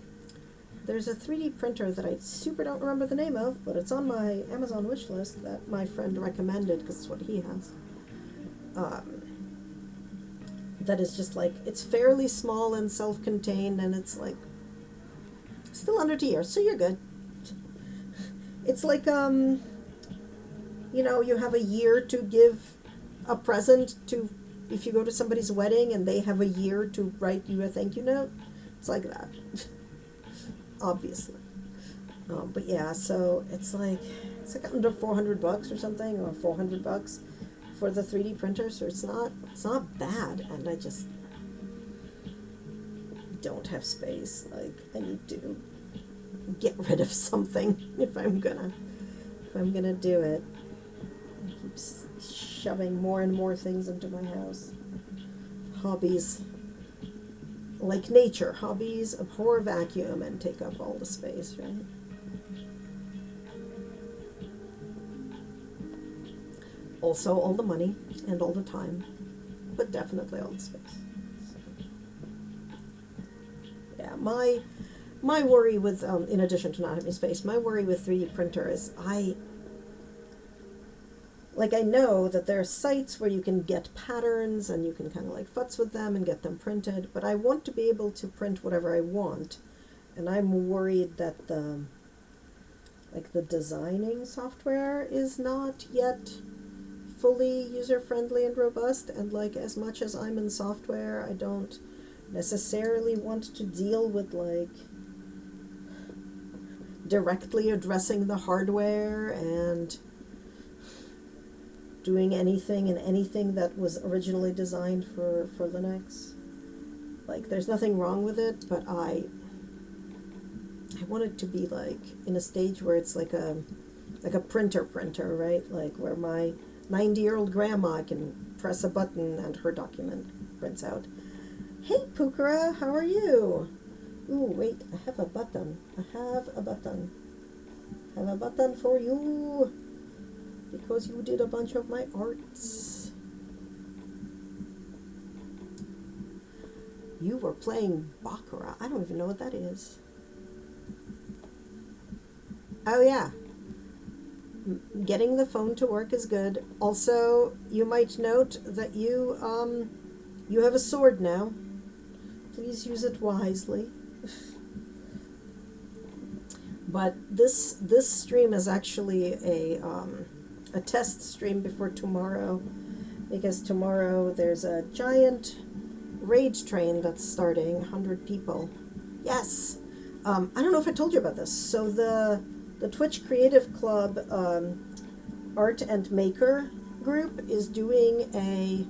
3D printer that I super don't remember the name of, but it's on my Amazon wish list that my friend recommended because it's what he has. That is just like, it's fairly small and self-contained, and it's like still under 2 years, so you're good. It's like you have a year to give a present to, if you go to somebody's wedding and they have a year to write you a thank you note. It's like that. Obviously. But yeah, so it's like under $400 or something, or $400 for the 3D printer, so it's not bad, and I just don't have space. Like, I need to get rid of something if I'm gonna do it. I keep shoving more and more things into my house. Hobbies, like nature, hobbies abhor vacuum and take up all the space, right? Also all the money and all the time, but definitely all the space. So, yeah, my worry with, in addition to not having space, my worry with 3D printer is I know that there are sites where you can get patterns and you can kind of like futz with them and get them printed, but I want to be able to print whatever I want, and I'm worried that the designing software is not yet fully user-friendly and robust, and like, as much as I'm in software, I don't necessarily want to deal with like directly addressing the hardware and doing anything that was originally designed for Linux. Like, there's nothing wrong with it, but I want it to be like in a stage where it's like a printer, right? Like where my 90-year-old grandma can press a button and her document prints out. Hey, Pukara, how are you? Ooh, wait, I have a button. I have a button. I have a button for you because you did a bunch of my arts. You were playing Baccarat. I don't even know what that is. Oh, yeah. Getting the phone to work is good. Also, you might note that you have a sword now. Please use it wisely. But this stream is actually a test stream before tomorrow, because tomorrow there's a giant raid train that's starting, 100 people. Yes. I don't know if I told you about this. So the Twitch Creative Club Art and Maker group is doing a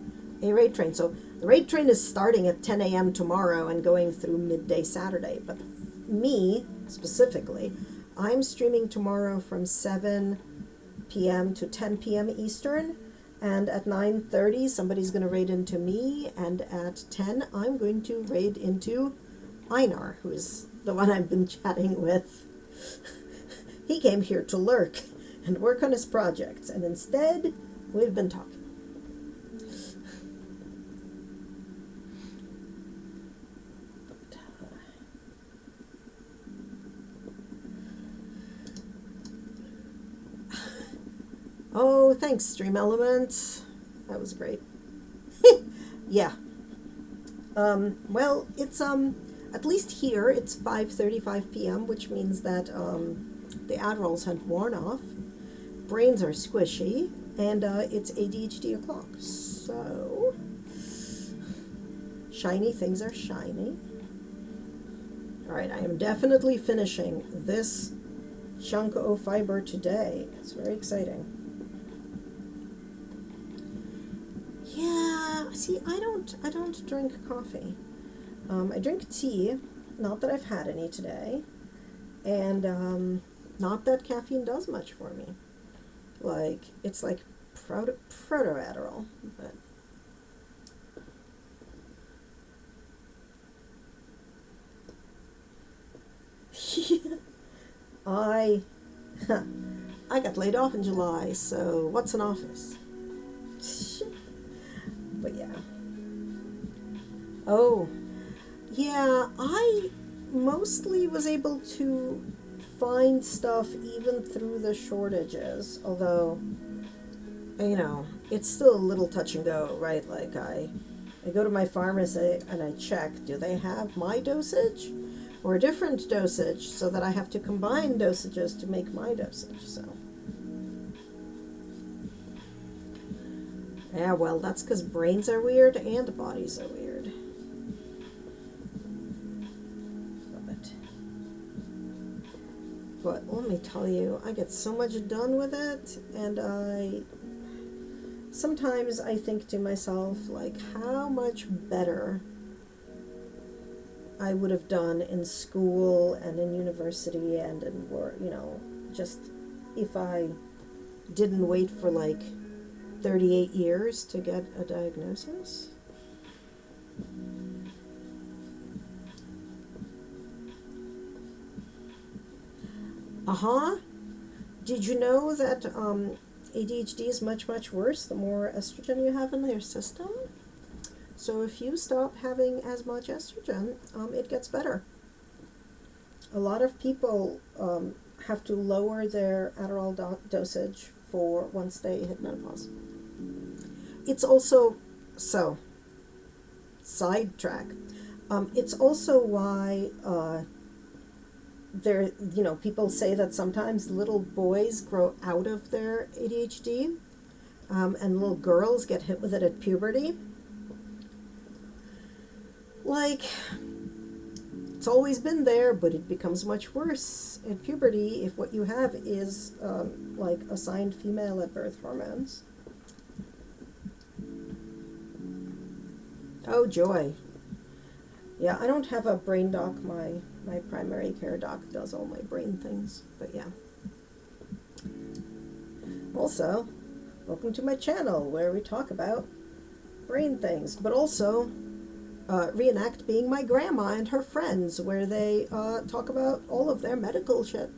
raid train. So the raid train is starting at 10 a.m. tomorrow and going through midday Saturday. But me, specifically, I'm streaming tomorrow from 7 p.m. to 10 p.m. Eastern. And at 9:30, somebody's going to raid into me. And at 10, I'm going to raid into Einar, who is the one I've been chatting with. He came here to lurk and work on his projects, and instead, we've been talking. Oh, thanks, Stream Elements. That was great. Yeah. Well, it's at least here it's 5:35 p.m., which means that the Adderalls have worn off, brains are squishy, and it's ADHD o'clock. So shiny things are shiny. All right, I am definitely finishing this chunk of fiber today. It's very exciting. Yeah, see, I don't drink coffee. I drink tea, not that I've had any today, and not that caffeine does much for me. Like, it's like proto Adderall, but I I got laid off in July, so what's an office? But yeah. Oh, yeah, I mostly was able to find stuff even through the shortages, although, you know, it's still a little touch and go, right? Like, I go to my pharmacy and I check, do they have my dosage or a different dosage, so that I have to combine dosages to make my dosage, so. Yeah, well, that's because brains are weird and bodies are weird. But let me tell you, I get so much done with it, and sometimes I think to myself, like, how much better I would have done in school and in university and in work, you know, just if I didn't wait for like 38 years to get a diagnosis. Did you know that ADHD is much, much worse the more estrogen you have in your system? So if you stop having as much estrogen, it gets better. A lot of people have to lower their Adderall dosage for once they hit menopause. It's also, so, sidetrack. It's also why there, you know, people say that sometimes little boys grow out of their ADHD, and little girls get hit with it at puberty. Like, it's always been there, but it becomes much worse at puberty if what you have is like assigned female at birth hormones. Oh, joy. Yeah, I don't have a brain doc My primary care doc does all my brain things, but yeah. Also, welcome to my channel where we talk about brain things, but also reenact being my grandma and her friends, where they talk about all of their medical shit.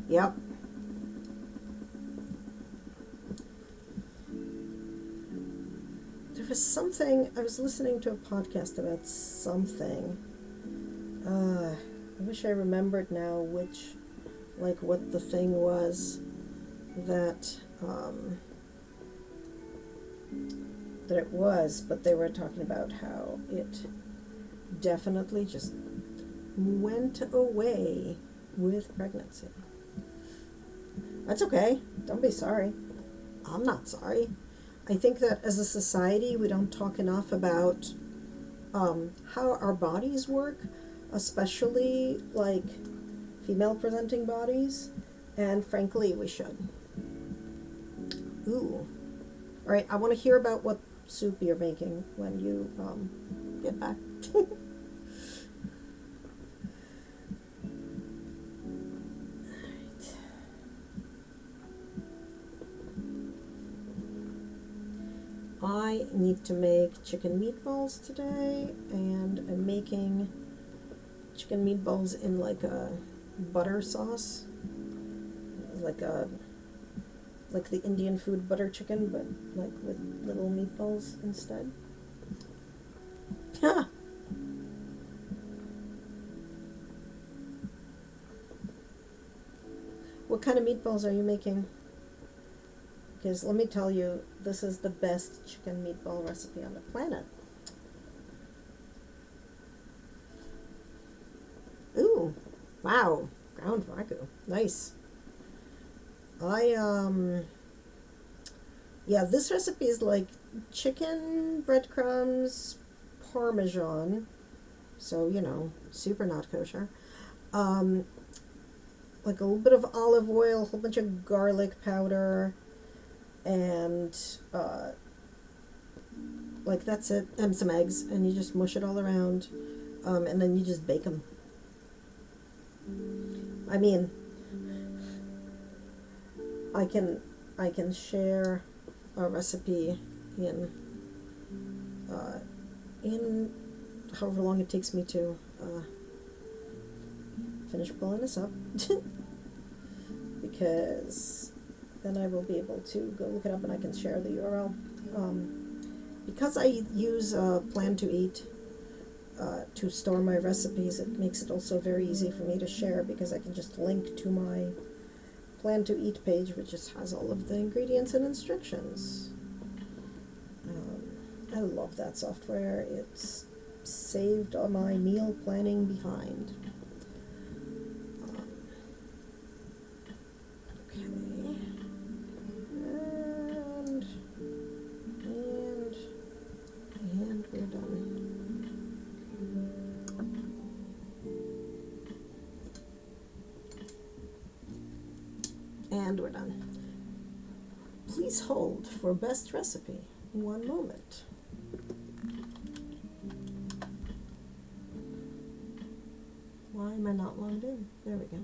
Yep. There was something, I was listening to a podcast about something. I wish I remembered now what the thing was that it was, but they were talking about how it definitely just went away with pregnancy. That's okay. Don't be sorry. I'm not sorry. I think that as a society, we don't talk enough about how our bodies work, especially like female presenting bodies, and frankly, we should. Ooh. All right, I want to hear about what soup you're making when you get back. I need to make chicken meatballs today, and I'm making chicken meatballs in like a butter sauce, like the Indian food butter chicken, but like with little meatballs instead. What kind of meatballs are you making? Because let me tell you, this is the best chicken meatball recipe on the planet. Ooh, wow, ground ragu, nice. Yeah, this recipe is like chicken, breadcrumbs, parmesan, so, you know, super not kosher. Like a little bit of olive oil, a whole bunch of garlic powder, and like that's it, and some eggs, and you just mush it all around, and then you just bake them. I mean, I can share a recipe in however long it takes me to finish pulling this up, because then I will be able to go look it up and I can share the URL. Because I use Plan to Eat to store my recipes, it makes it also very easy for me to share, because I can just link to my Plan to Eat page, which just has all of the ingredients and instructions. I love that software. It's saved all my meal planning behind. Okay. And we're done. And we're done. Please hold for best recipe. 1 moment. Why am I not logged in? There we go.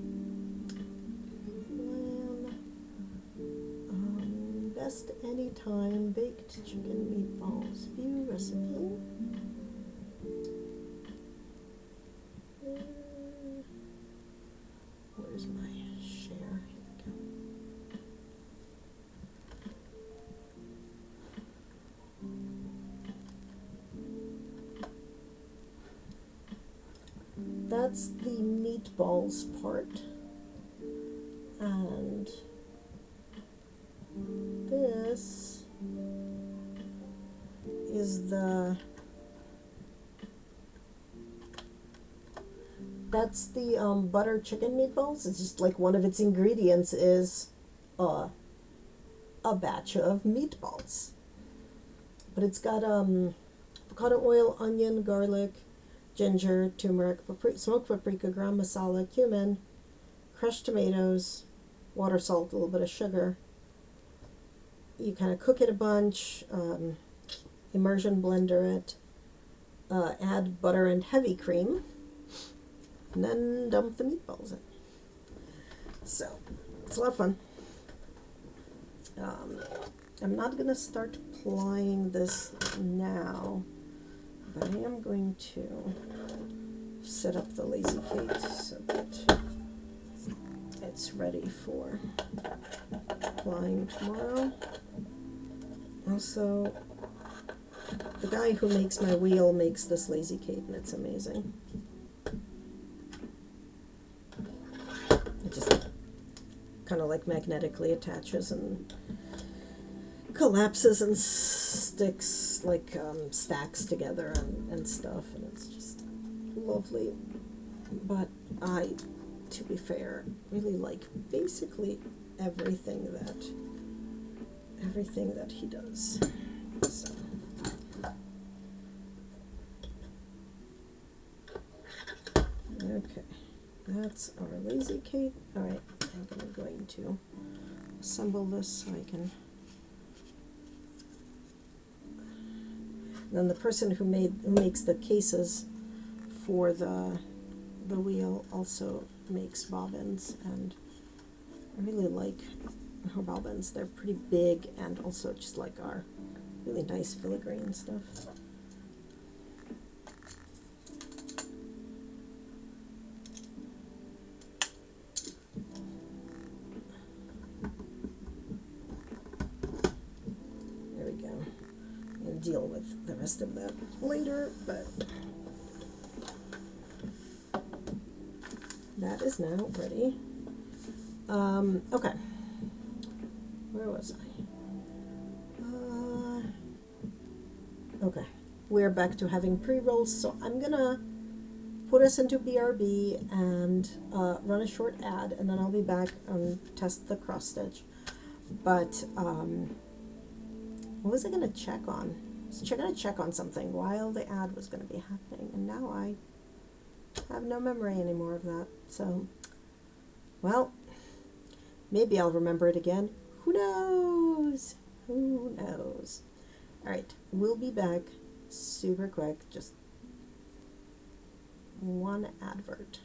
Best anytime baked chicken meatballs. View recipe. Where's my share? Here we go. That's the meatballs part, and this is that's the butter chicken meatballs. It's just like one of its ingredients is a batch of meatballs, but it's got avocado oil, onion, garlic, ginger, turmeric, smoked paprika, garam masala, cumin, crushed tomatoes, water, salt, a little bit of sugar. You kind of cook it a bunch, immersion blender it, add butter and heavy cream, and then dump the meatballs in. So it's a lot of fun. I'm not going to start applying this now, but I am going to set up the Lazy Kate so that it's ready for applying tomorrow. Also, the guy who makes my wheel makes this Lazy Kate, and it's amazing. It just kind of like magnetically attaches and collapses and sticks like stacks together and stuff, and it's just lovely. But I, to be fair, really like basically everything that he does. So. Okay, that's our Lazy Kate. All right, I'm going to assemble this so I can. And then the person who makes the cases for the wheel also makes bobbins, and I really like her bobbins. They're pretty big and also just like our really nice filigree and stuff. There we go. I'll deal with the rest of that later, but that is now ready. Okay. Where was I? Okay. We're back to having pre-rolls, so I'm gonna put us into BRB and run a short ad, and then I'll be back and test the cross stitch. But what was I gonna check on? I was gonna check on something while the ad was gonna be happening, and now I have no memory anymore of that. So, well, maybe I'll remember it again. Who knows? Who knows? All right, we'll be back super quick. Just one advert.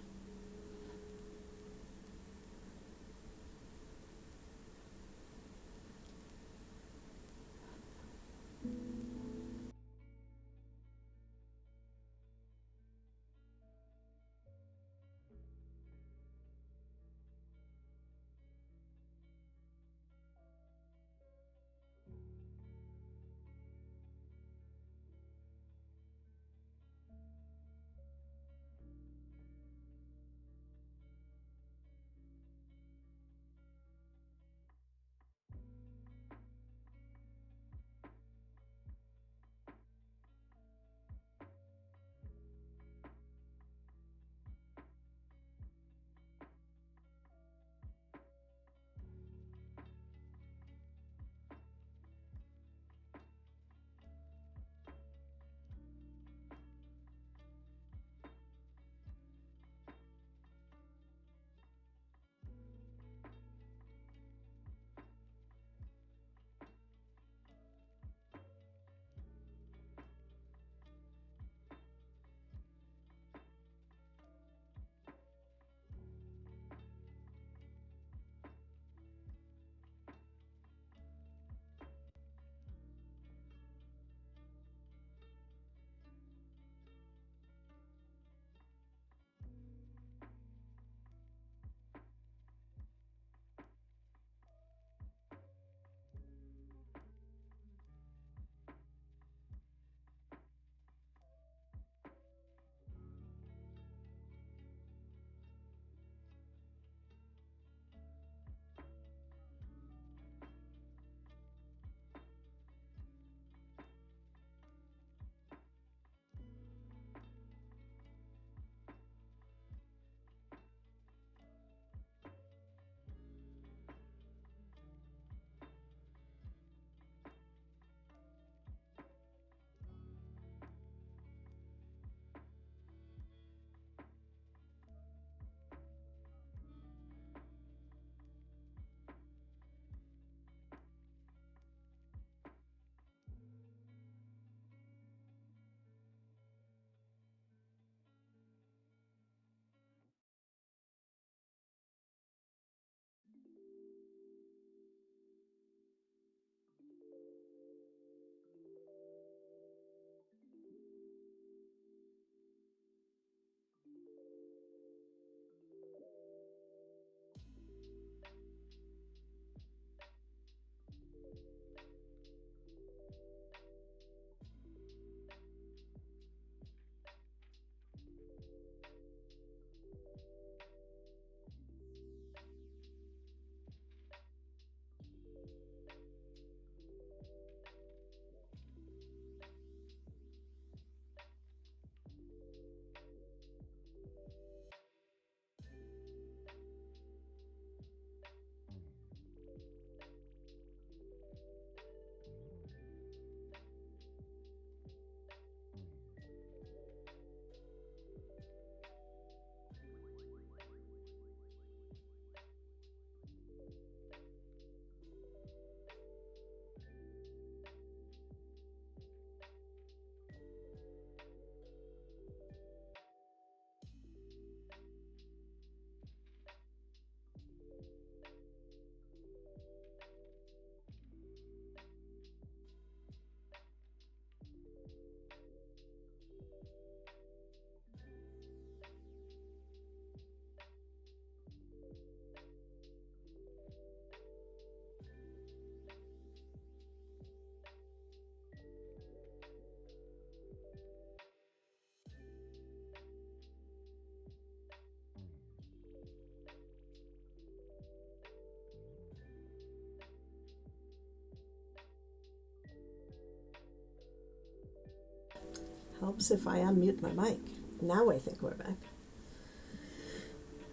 Helps if I unmute my mic. Now I think we're back.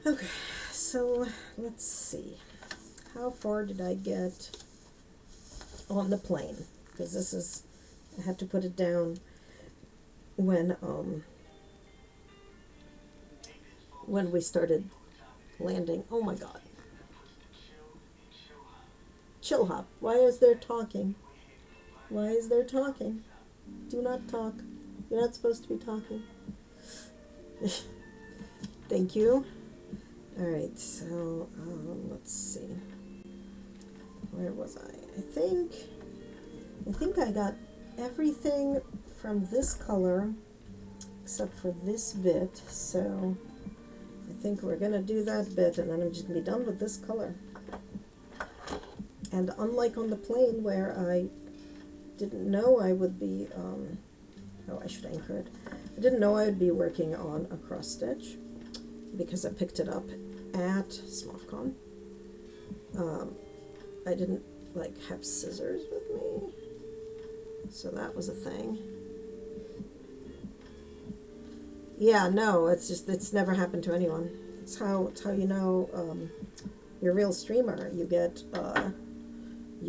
Okay, so let's see. How far did I get on the plane? Because this is, I had to put it down when we started landing. Oh my God. Chill hop. Why is there talking? Why is there talking? Do not talk. You're not supposed to be talking. Thank you. Alright, so let's see. Where was I? I think I got everything from this color except for this bit, so I think we're gonna do that bit and then I'm just gonna be done with this color. And unlike on the plane where I didn't know I would be, oh, I should anchor it. I didn't know I would be working on a cross stitch because I picked it up at SMOFCon. I didn't have scissors with me, so that was a thing. Yeah, no, it's never happened to anyone. It's how you know you're a real streamer. You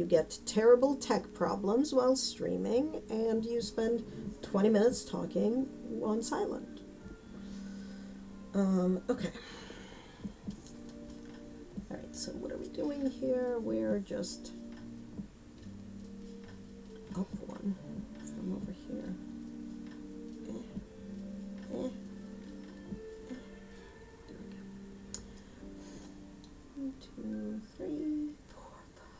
get terrible tech problems while streaming, and you spend 20 minutes talking on silent. Okay. Alright, so what are we doing here? We're just up one from over here. There we go. 1, 2, 3, 4, 5,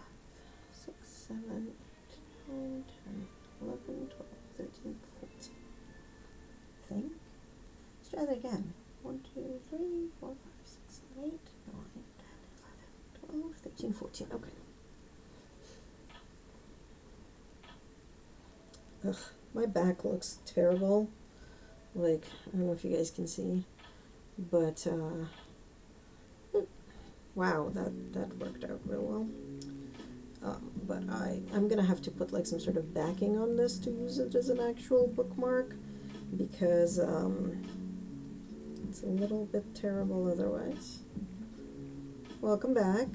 6, 7, 8, 9, 10, 11, 12, 13, 14. I think. Let's try that again. 1, 2, 3, 4, 5, 6, 7, 8, 9, 10, 11, 12, 13, 14. Okay. Ugh, my back looks terrible. I don't know if you guys can see, but wow, that worked out real well. But I'm gonna have to put some sort of backing on this to use it as an actual bookmark, because it's a little bit terrible otherwise. Welcome back.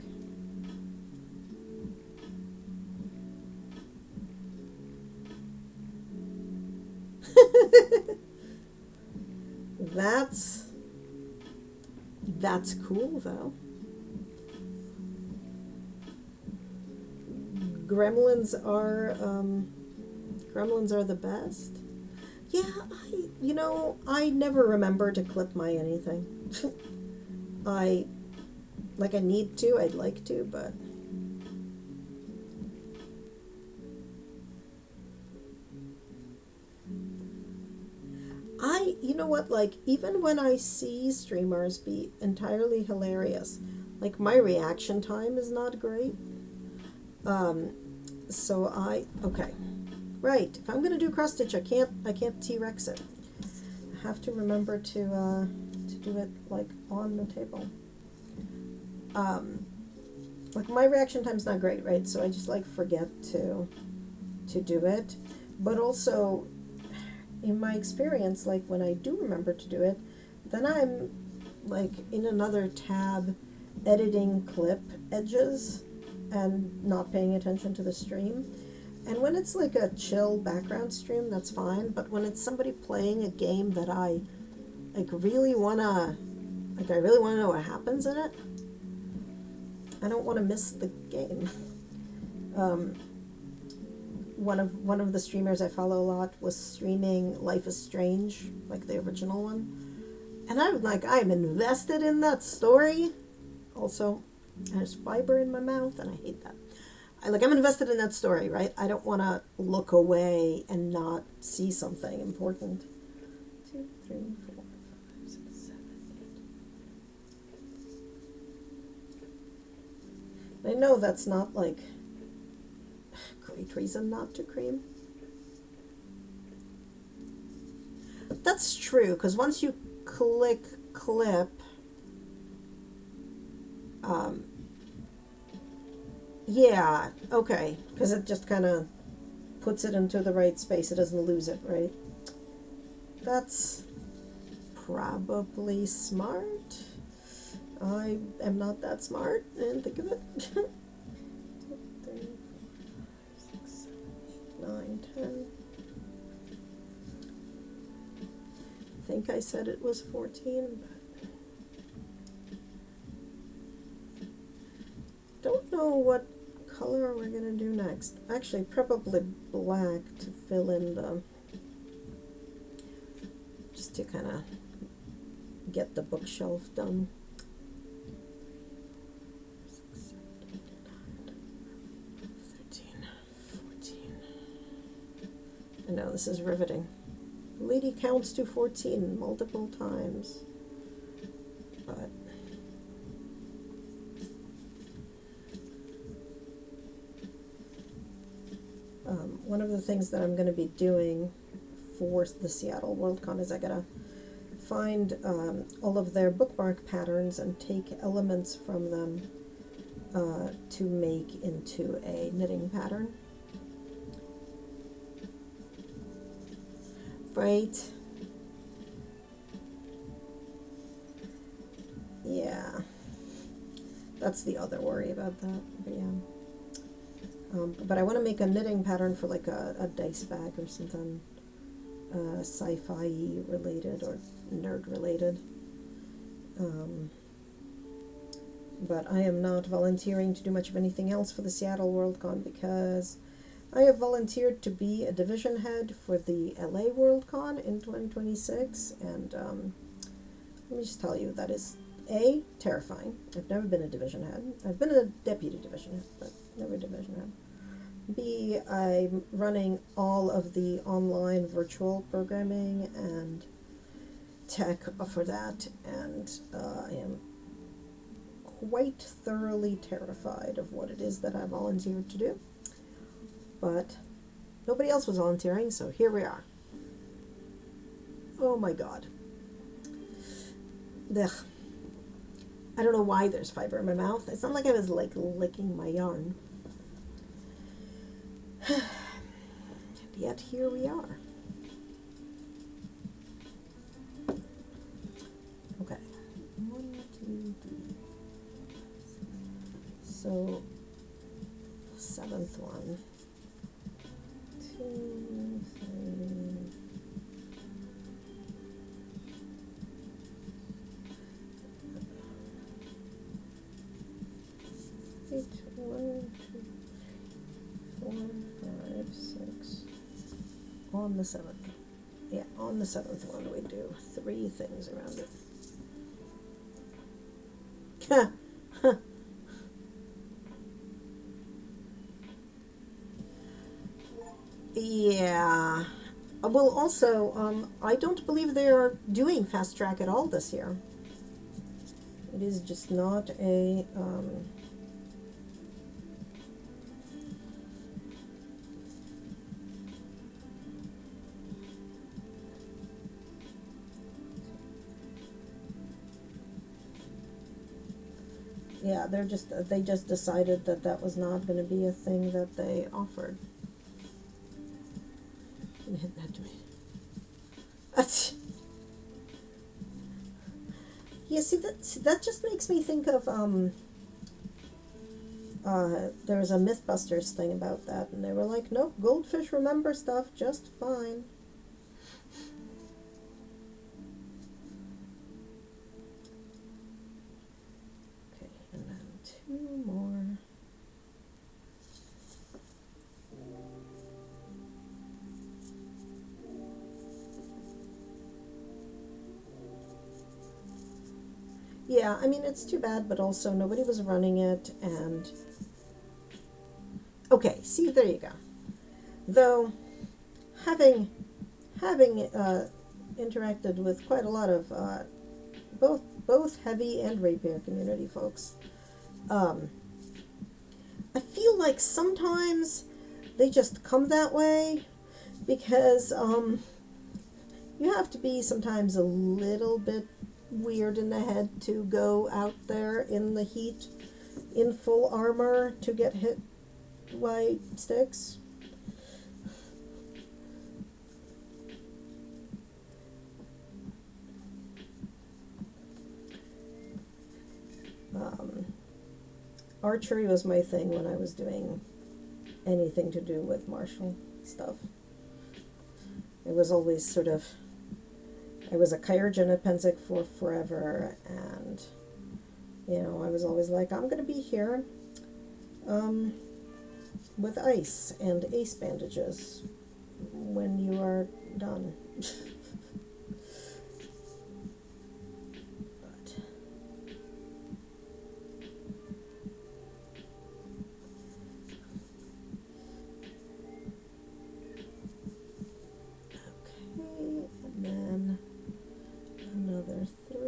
That's cool though. Gremlins are the best. Yeah, I never remember to clip my anything. I need to, I'd like to, but you know what, even when I see streamers be entirely hilarious, my reaction time is not great. Okay. Right, if I'm gonna do cross stitch, I can't T-Rex it. I have to remember to do it on the table. My reaction time's not great, right? So I just forget to do it. But also, in my experience, when I do remember to do it, then I'm in another tab editing clip edges and not paying attention to the stream. And when it's a chill background stream, that's fine. But when it's somebody playing a game that I really wanna know what happens in it, I don't want to miss the game. One of the streamers I follow a lot was streaming Life is Strange, the original one, and I'm invested in that story. Also, there's fiber in my mouth, and I hate that. I'm invested in that story, right? I don't want to look away and not see something important. 2, 3, 4, 5, 6, 7, 8. I know that's not great reason not to cream. That's true, because once you click clip, yeah, okay, because it just kind of puts it into the right space. It doesn't lose it, right? That's probably smart. I am not that smart, and think of it. 2, 3, 4, 5, 6, 7, 8, 9, 10. I think I said it was 14, but don't know what color we're gonna do next. Actually, probably black to fill in the, just to kind of get the bookshelf done. 13, 14. I know, this is riveting. Lady counts to 14 multiple times, but one of the things that I'm going to be doing for the Seattle Worldcon is I gotta find all of their bookmark patterns and take elements from them to make into a knitting pattern. Right? Yeah. That's the other worry about that. But yeah. But I want to make a knitting pattern for like a dice bag or something sci-fi related or nerd related. But I am not volunteering to do much of anything else for the Seattle Worldcon because I have volunteered to be a division head for the LA Worldcon in 2026, and let me just tell you, that is A, terrifying. I've never been a division head. I've been a deputy division head, but never division head. B, I'm running all of the online virtual programming and tech for that, and I am quite thoroughly terrified of what it is that I volunteered to do. But nobody else was volunteering, so here we are. Oh my god. Ugh. I don't know why there's fiber in my mouth. It's not like I was like licking my yarn. And yet here we are. Okay. 1, 2, 3. So, seventh one. 2, 3. Eight, 1, 2, 4, 5, 6. On the seventh. Yeah, on the seventh one we do 3 things around it. Yeah. Well, also, I don't believe they are doing fast track at all this year. It is just not a yeah, they just decided that that was not going to be a thing that they offered. You hit that to me. Yeah, see that just makes me think of there was a Mythbusters thing about that, and they were like, nope, goldfish remember stuff just fine. Okay, and then 2 more. Yeah, I mean, it's too bad, but also nobody was running it, and okay, see, there you go. Though, having interacted with quite a lot of both heavy and rapier community folks, I feel like sometimes they just come that way because you have to be sometimes a little bit weird in the head to go out there in the heat in full armor to get hit by sticks. archery was my thing when I was doing anything to do with martial stuff. It was always sort of, I was a Kaiurjin at Pennsic for forever, and, you know, I was always like, I'm going to be here with ice and ace bandages when you are done. But okay, and then another 3.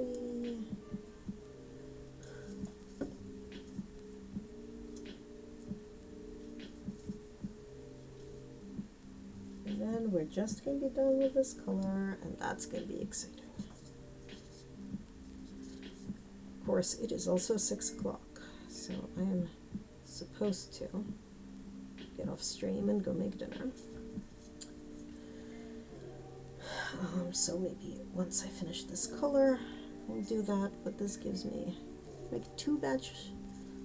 And then we're just going to be done with this color, and that's going to be exciting. Of course, it is also 6 o'clock, so I am supposed to get off stream and go make dinner. So maybe once I finish this color, I'll do that, but this gives me, make 2 batch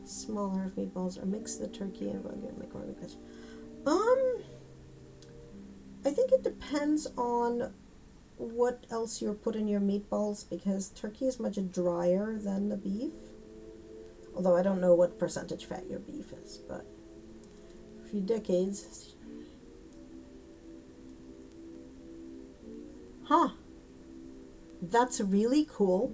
smaller of meatballs, or mix the turkey and I'm going to make 1 batch. I think it depends on what else you're putting in your meatballs, because turkey is much drier than the beef. Although I don't know what percentage fat your beef is, but a few decades. Huh. That's really cool.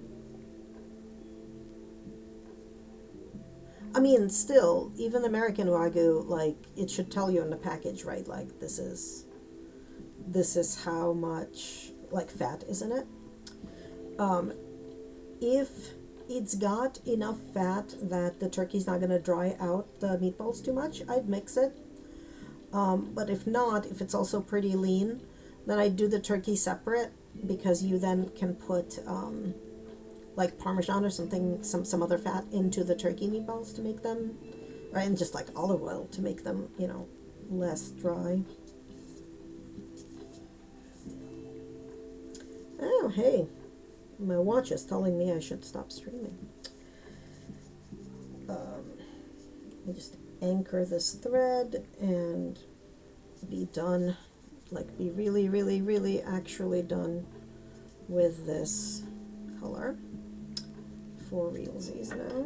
I mean, still, even American Wagyu, like, it should tell you in the package, right? Like, this is how much, like, fat is in it. If it's got enough fat that the turkey's not going to dry out the meatballs too much, I'd mix it. But if not, if it's also pretty lean, then I'd do the turkey separate, because you then can put like Parmesan or something, some other fat into the turkey meatballs to make them, right, and just like olive oil to make them, you know, less dry. Oh, hey, my watch is telling me I should stop streaming. Let me just anchor this thread and be done, like be really, really, really actually done with this color for realsies now.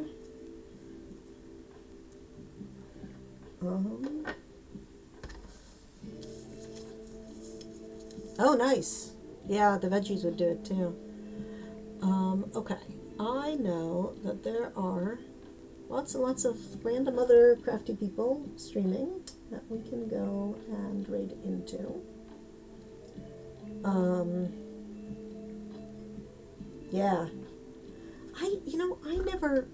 Oh, nice. Yeah, the veggies would do it too. Okay, I know that there are lots and lots of random other crafty people streaming that we can go and raid into. Yeah. I never,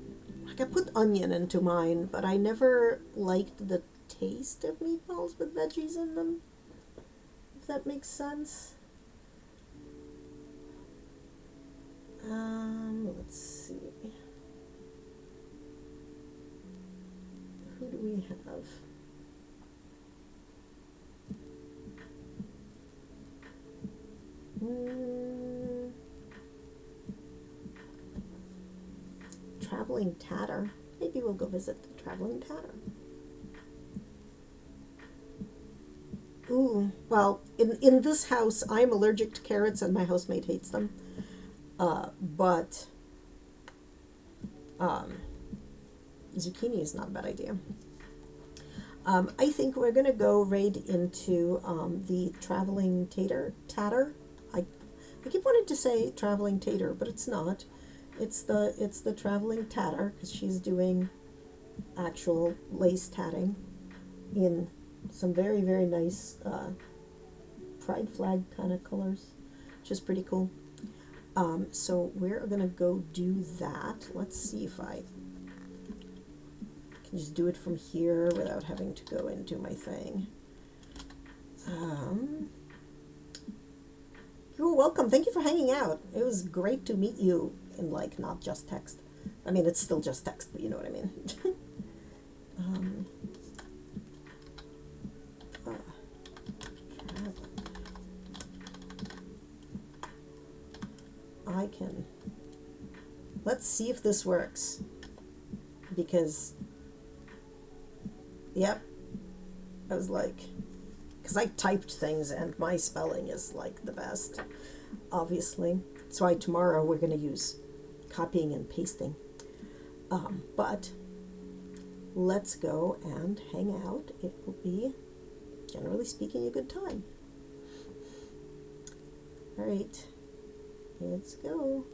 like, I put onion into mine, but I never liked the taste of meatballs with veggies in them, if that makes sense. Let's see. Who do we have? Traveling Tatter. Maybe we'll go visit the Traveling Tatter. Ooh, well, in this house, I'm allergic to carrots and my housemate hates them. But zucchini is not a bad idea. I think we're going to go raid into the Traveling Tatter. I keep wanting to say Traveling Tater, but it's not. It's the Traveling Tatter, because she's doing actual lace tatting in some very, very nice pride flag kind of colors, which is pretty cool. So we're going to go do that. Let's see if I can just do it from here without having to go into my thing. You're welcome. Thank you for hanging out. It was great to meet you in, like, not just text. I mean, it's still just text, but you know what I mean. I can, let's see if this works, because Yep. I was like, because I typed things and my spelling is like the best, obviously. So tomorrow we're going to use copying and pasting. But let's go and hang out. It will be, generally speaking, a good time. All right, let's go.